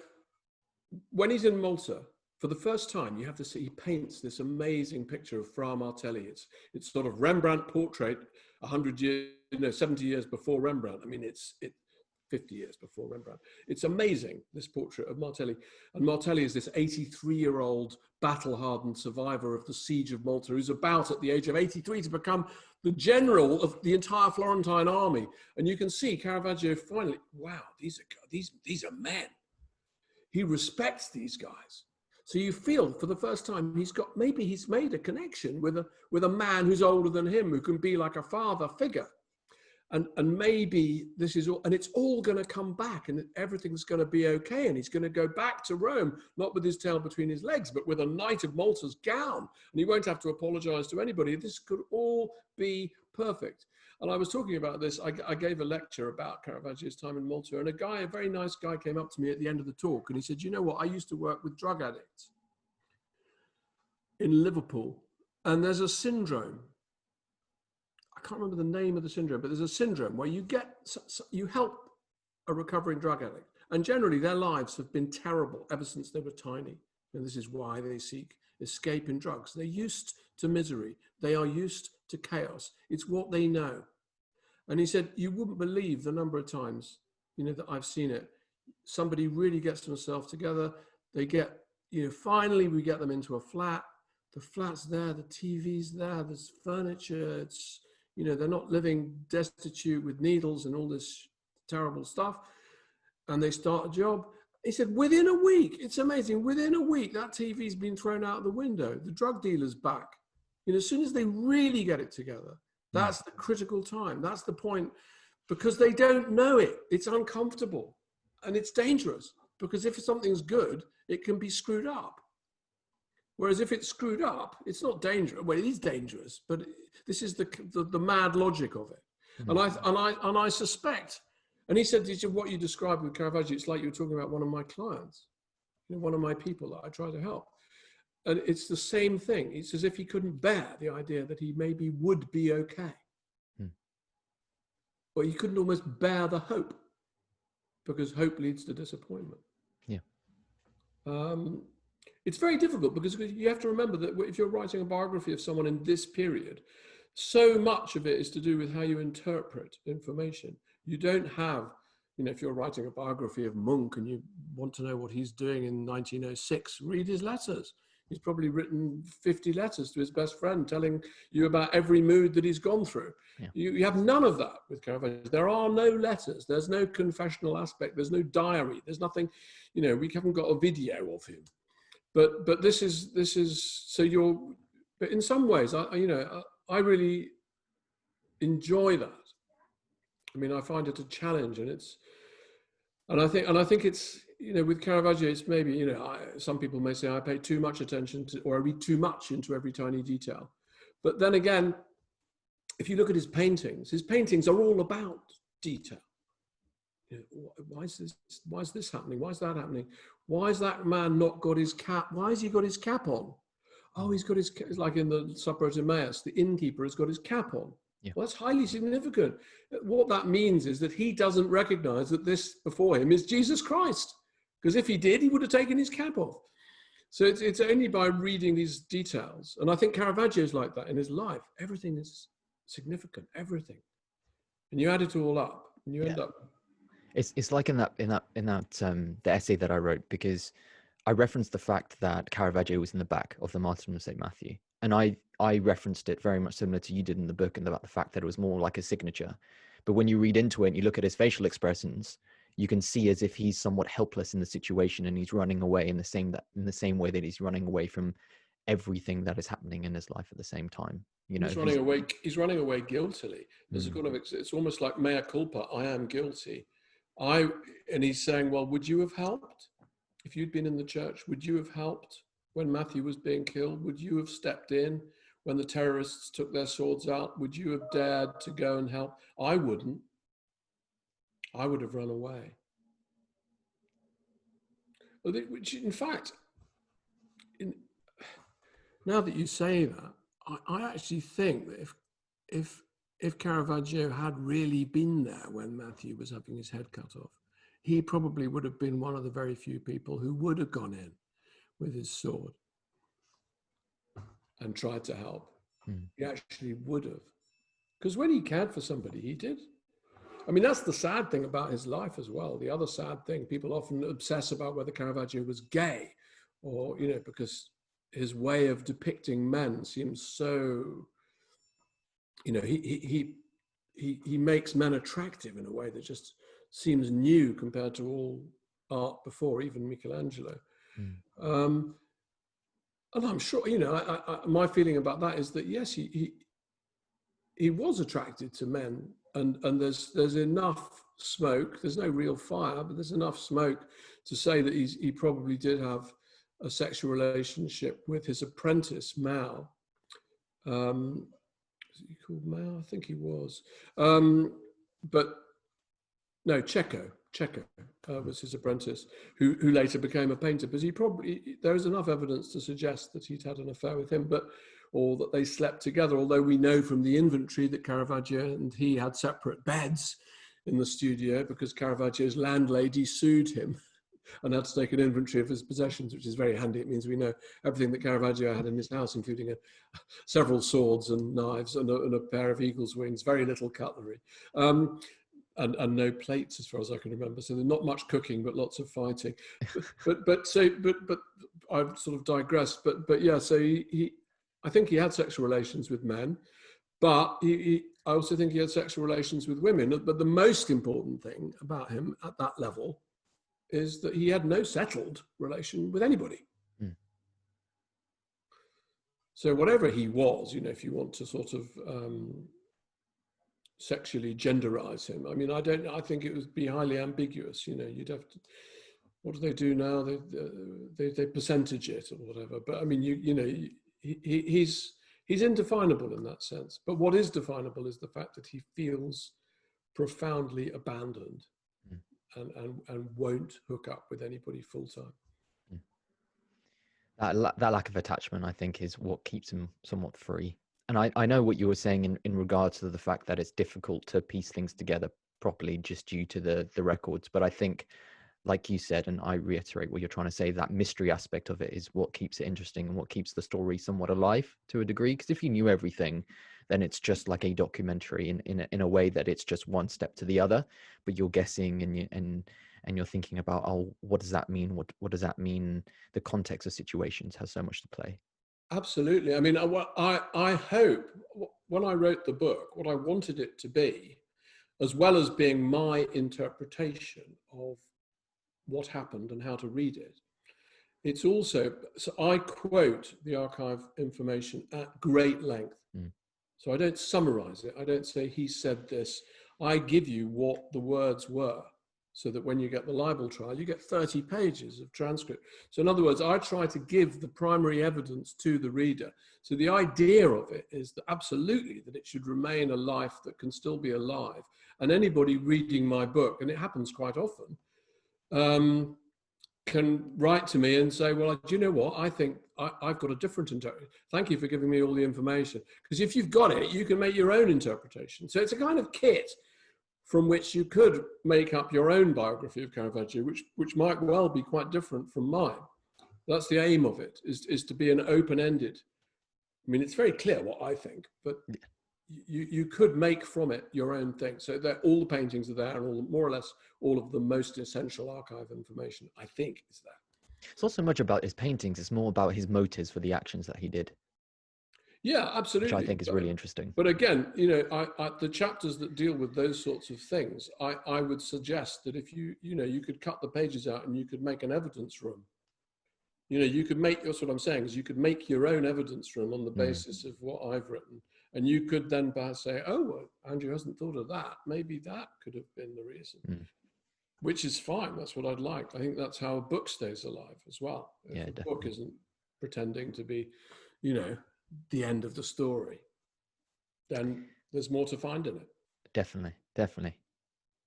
[SPEAKER 2] when he's in Malta, for the first time, you have to see, he paints this amazing picture of Fra Martelli. It's sort of Rembrandt portrait 70 years before Rembrandt. I mean, it's 50 years before Rembrandt. It's amazing, this portrait of Martelli. And Martelli is this 83-year-old battle-hardened survivor of the siege of Malta, who's about at the age of 83 to become the general of the entire Florentine army. And you can see Caravaggio finally, wow, these are men. He respects these guys. So you feel for the first time maybe he's made a connection with a man who's older than him, who can be like a father figure. And maybe this is all, and it's all going to come back, and everything's going to be okay. And he's going to go back to Rome, not with his tail between his legs, but with a Knight of Malta's gown. And he won't have to apologize to anybody. This could all be perfect. And I was talking about this. I gave a lecture about Caravaggio's time in Malta, and a very nice guy came up to me at the end of the talk, and he said, you know what? I used to work with drug addicts. in Liverpool, and there's a syndrome. I can't remember the name of the syndrome, but there's a syndrome where you help a recovering drug addict, and generally their lives have been terrible ever since they were tiny. And this is why they seek escape in drugs. They're used to misery. They are used to chaos. It's what they know. And he said, you wouldn't believe the number of times, that I've seen it. Somebody really gets themselves together. They get, finally we get them into a flat. The flat's there, the TV's there, there's furniture. It's, they're not living destitute with needles and all this terrible stuff. And they start a job. He said, within a week, it's amazing. Within a week, that TV's been thrown out the window. The drug dealer's back. As soon as they really get it together, that's the critical time. That's the point, because they don't know it. It's uncomfortable and it's dangerous, because if something's good, it can be screwed up. Whereas if it's screwed up, it's not dangerous. Well, it is dangerous, but this is the mad logic of it. And I suspect, and he said, what you described with Caravaggio, it's like you were talking about one of my clients, one of my people that I try to help. And it's the same thing. It's as if he couldn't bear the idea that he maybe would be okay. Or he couldn't almost bear the hope, because hope leads to disappointment.
[SPEAKER 1] Yeah.
[SPEAKER 2] It's very difficult, because you have to remember that if you're writing a biography of someone in this period, so much of it is to do with how you interpret information. You don't have, if you're writing a biography of Munch and you want to know what he's doing in 1906, read his letters. He's probably written 50 letters to his best friend telling you about every mood that he's gone through. Yeah. You have none of that with Caravaggio. There are no letters. There's no confessional aspect. There's no diary. There's nothing, we haven't got a video of him. But this is so but in some ways, I really enjoy that. I mean, I find it a challenge, and I think it's, with Caravaggio, it's maybe, some people may say I pay too much attention to, or I read too much into every tiny detail. But then again, if you look at his paintings are all about detail. Why is this happening? Why is that happening? Why has that man not got his cap? Why has he got his cap on? Oh, he's got his, like in the Supper at Emmaus, the innkeeper has got his cap on. Yeah. Well, that's highly significant. What that means is that he doesn't recognize that this before him is Jesus Christ. Because if he did, he would have taken his cap off. So it's only by reading these details. And I think Caravaggio is like that in his life. Everything is significant, everything. And you add it all up and you end up.
[SPEAKER 1] It's like in that the essay that I wrote, because I referenced the fact that Caravaggio was in the back of the Martyrdom of St. Matthew. And I referenced it very much similar to you did in the book, and about the fact that it was more like a signature. But when you read into it and you look at his facial expressions, you can see as if he's somewhat helpless in the situation, and he's running away in the same way that he's running away from everything that is happening in his life at the same time.
[SPEAKER 2] He's running away guiltily. It's almost like mea culpa, I am guilty. And he's saying, well, would you have helped? If you'd been in the church, would you have helped when Matthew was being killed? Would you have stepped in when the terrorists took their swords out? Would you have dared to go and help? I wouldn't. I would have run away. Which, in fact, now that you say that, I actually think that if Caravaggio had really been there when Matthew was having his head cut off, he probably would have been one of the very few people who would have gone in with his sword and tried to help. He actually would have. Because when he cared for somebody, he did. I mean, that's the sad thing about his life as well. The other sad thing, people often obsess about whether Caravaggio was gay, or, because his way of depicting men seems so, he makes men attractive in a way that just seems new compared to all art before, even Michelangelo. And I'm sure, my feeling about that is that, yes, he was attracted to men, and there's enough smoke. There's no real fire, but there's enough smoke to say that he probably did have a sexual relationship with his apprentice, Mao. Was he called Mao? I think he was. But no, Checo. was his apprentice, who later became a painter. But there is enough evidence to suggest that he'd had an affair with him, or that they slept together. Although we know from the inventory that Caravaggio and he had separate beds in the studio because Caravaggio's landlady sued him and had to take an inventory of his possessions, which is very handy. It means we know everything that Caravaggio had in his house, including several swords and knives and a pair of eagle's wings, very little cutlery. And no plates, as far as I can remember. So there's not much cooking, but lots of fighting. But I've sort of digressed. But yeah, so I think he had sexual relations with men, but I also think he had sexual relations with women. But the most important thing about him at that level is that he had no settled relation with anybody. Mm. So whatever he was, if you want to sort of sexually genderize him, I mean, I think it would be highly ambiguous. You'd have to, what do they do now? They percentage it or whatever. But I mean, he's indefinable in that sense. But what is definable is the fact that he feels profoundly abandoned. And won't hook up with anybody full time.
[SPEAKER 1] That lack of attachment, I think, is what keeps him somewhat free. And I know what you were saying in regards to the fact that it's difficult to piece things together properly just due to the records. But I think, like you said, and I reiterate what you're trying to say, that mystery aspect of it is what keeps it interesting and what keeps the story somewhat alive to a degree. Because if you knew everything, then it's just like a documentary in a way that it's just one step to the other, but you're guessing and you're thinking about, oh, what does that mean? What does that mean? The context of situations has so much to play.
[SPEAKER 2] Absolutely. I mean, I hope when I wrote the book, what I wanted it to be, as well as being my interpretation of what happened and how to read it, it's also, so I quote the archive information at great length. So I don't summarize it. I don't say he said this. I give you what the words were, so that when you get the libel trial, you get 30 pages of transcript. So in other words, I try to give the primary evidence to the reader. So the idea of it is that absolutely that it should remain a life that can still be alive. And anybody reading my book, and it happens quite often, can write to me and say, well, do you know what? I think I've got a different interpretation. Thank you for giving me all the information. Because if you've got it, you can make your own interpretation. So it's a kind of kit from which you could make up your own biography of Caravaggio, which might well be quite different from mine. That's the aim of it, is to be an open-ended. I mean, it's very clear what I think, but you could make from it your own thing. So that all the paintings are there, and more or less all of the most essential archive information, I think, is there.
[SPEAKER 1] It's not so much about his paintings, it's more about his motives for the actions that he did.
[SPEAKER 2] Yeah, absolutely.
[SPEAKER 1] Which I think is really interesting.
[SPEAKER 2] But again, the chapters that deal with those sorts of things, I would suggest that if you could cut the pages out and you could make an evidence room. You could make, that's what I'm saying, is you could make your own evidence room on the basis of what I've written. And you could then perhaps say, oh, well, Andrew hasn't thought of that. Maybe that could have been the reason, which is fine. That's what I'd like. I think that's how a book stays alive as well. If a book isn't pretending to be, the end of the story, then there's more to find in it.
[SPEAKER 1] Definitely.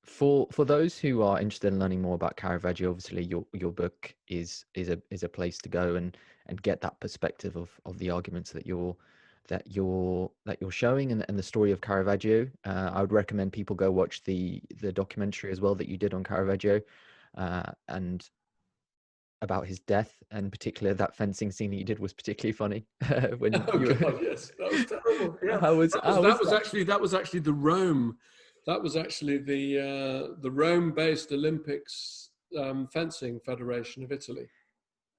[SPEAKER 1] For those who are interested in learning more about Caravaggio, obviously your book is a place to go and get that perspective of the arguments that you're showing and the story of Caravaggio. I would recommend people go watch the documentary as well that you did on Caravaggio, and about his death, and particularly that fencing scene that you did was particularly funny. When
[SPEAKER 2] God, yes, that was terrible. Yeah, that was actually the Rome. That was actually the Rome-based Olympics fencing federation of Italy.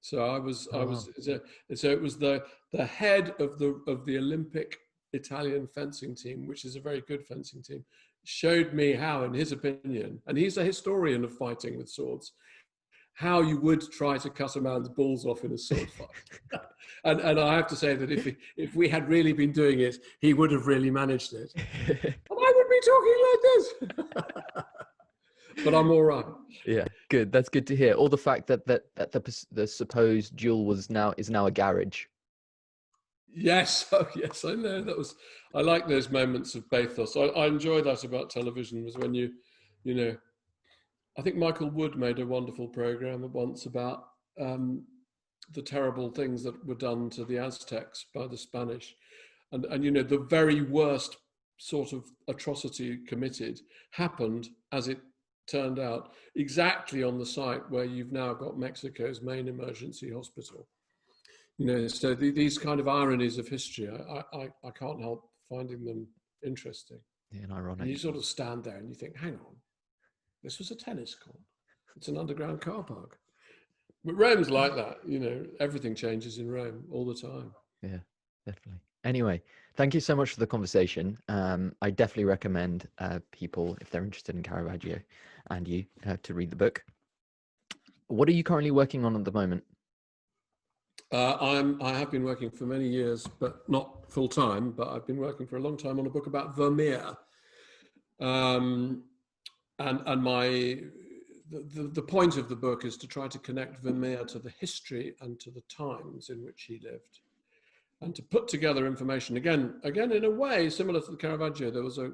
[SPEAKER 2] So so it was the head of the Olympic Italian fencing team, which is a very good fencing team, showed me how, in his opinion, and he's a historian of fighting with swords, how you would try to cut a man's balls off in a sword fight. and I have to say that if we had really been doing it, he would have really managed it. And I would be talking like this. But I'm all right.
[SPEAKER 1] Yeah, good. That's good to hear. Or the fact that the supposed duel is now a garage.
[SPEAKER 2] Yes, yes, I know. I like those moments of pathos. I enjoy that about television, was when you I think Michael Wood made a wonderful program once about the terrible things that were done to the Aztecs by the Spanish. And you know, the very worst sort of atrocity committed happened, as it turned out, exactly on the site where you've now got Mexico's main emergency hospital. You know, so these kind of ironies of history, I can't help finding them interesting.
[SPEAKER 1] Yeah, and
[SPEAKER 2] And you
[SPEAKER 1] ironic.
[SPEAKER 2] sort of stand there and you think, hang on, this was a tennis court. It's an underground car park. But Rome's like that, you know, everything changes in Rome all the time.
[SPEAKER 1] Yeah, definitely. Anyway, thank you so much for the conversation. I definitely recommend people, if they're interested in Caravaggio and you, to read the book. What are you currently working on at the moment?
[SPEAKER 2] I have been working for many years, but not full time. But I've been working for a long time on a book about Vermeer, and the point of the book is to try to connect Vermeer to the history and to the times in which he lived, and to put together information again in a way similar to the Caravaggio. There was a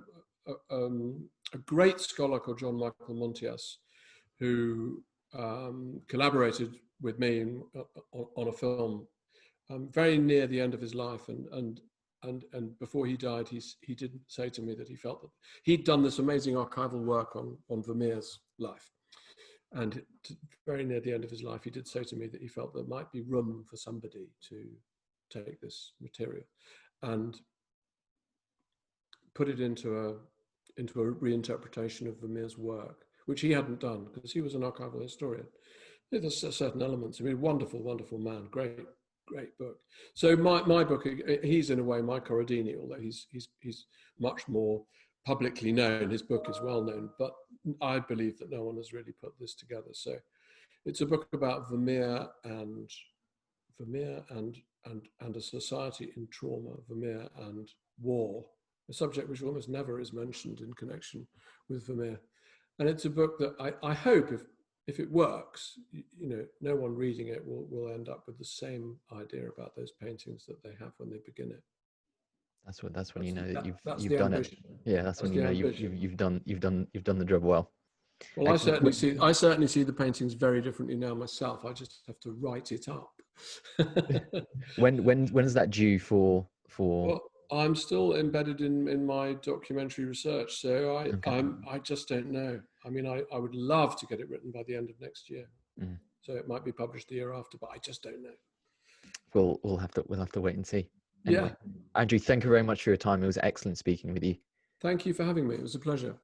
[SPEAKER 2] great scholar called John Michael Montias who collaborated with me on a film very near the end of his life, and before he died, he did say to me that he felt that he'd done this amazing archival work on Vermeer's life, and very near the end of his life, he did say to me that he felt there might be room for somebody to take this material and put it into a reinterpretation of Vermeer's work, which he hadn't done because he was an archival historian. There's certain elements. I mean, wonderful man, great book. So my book, he's in a way my Corradini, although he's much more publicly known. His book is well known, but I believe that no one has really put this together. So it's a book about Vermeer and a society in trauma, Vermeer and war, a subject which almost never is mentioned in connection with Vermeer. And it's a book that I hope, if it works, you know, no one reading it will end up with the same idea about those paintings that they have when they begin it.
[SPEAKER 1] That's when you know that
[SPEAKER 2] That's
[SPEAKER 1] you've
[SPEAKER 2] the
[SPEAKER 1] done it.
[SPEAKER 2] ambition.
[SPEAKER 1] Yeah, that's when you
[SPEAKER 2] the
[SPEAKER 1] know
[SPEAKER 2] ambition.
[SPEAKER 1] you've done the job well.
[SPEAKER 2] Well,
[SPEAKER 1] Excellent.
[SPEAKER 2] I certainly see the paintings very differently now myself. I just have to write it up.
[SPEAKER 1] When is that due for?
[SPEAKER 2] Well, I'm still embedded in my documentary research, so
[SPEAKER 1] Okay.
[SPEAKER 2] I just don't know. I mean, I would love to get it written by the end of next year,
[SPEAKER 1] Mm.
[SPEAKER 2] so it might be published the year after, but I just don't know.
[SPEAKER 1] We'll have to wait and see.
[SPEAKER 2] Yeah.
[SPEAKER 1] Anyway, Andrew, thank you very much for your time. It was excellent speaking with you.
[SPEAKER 2] Thank you for having me. It was a pleasure.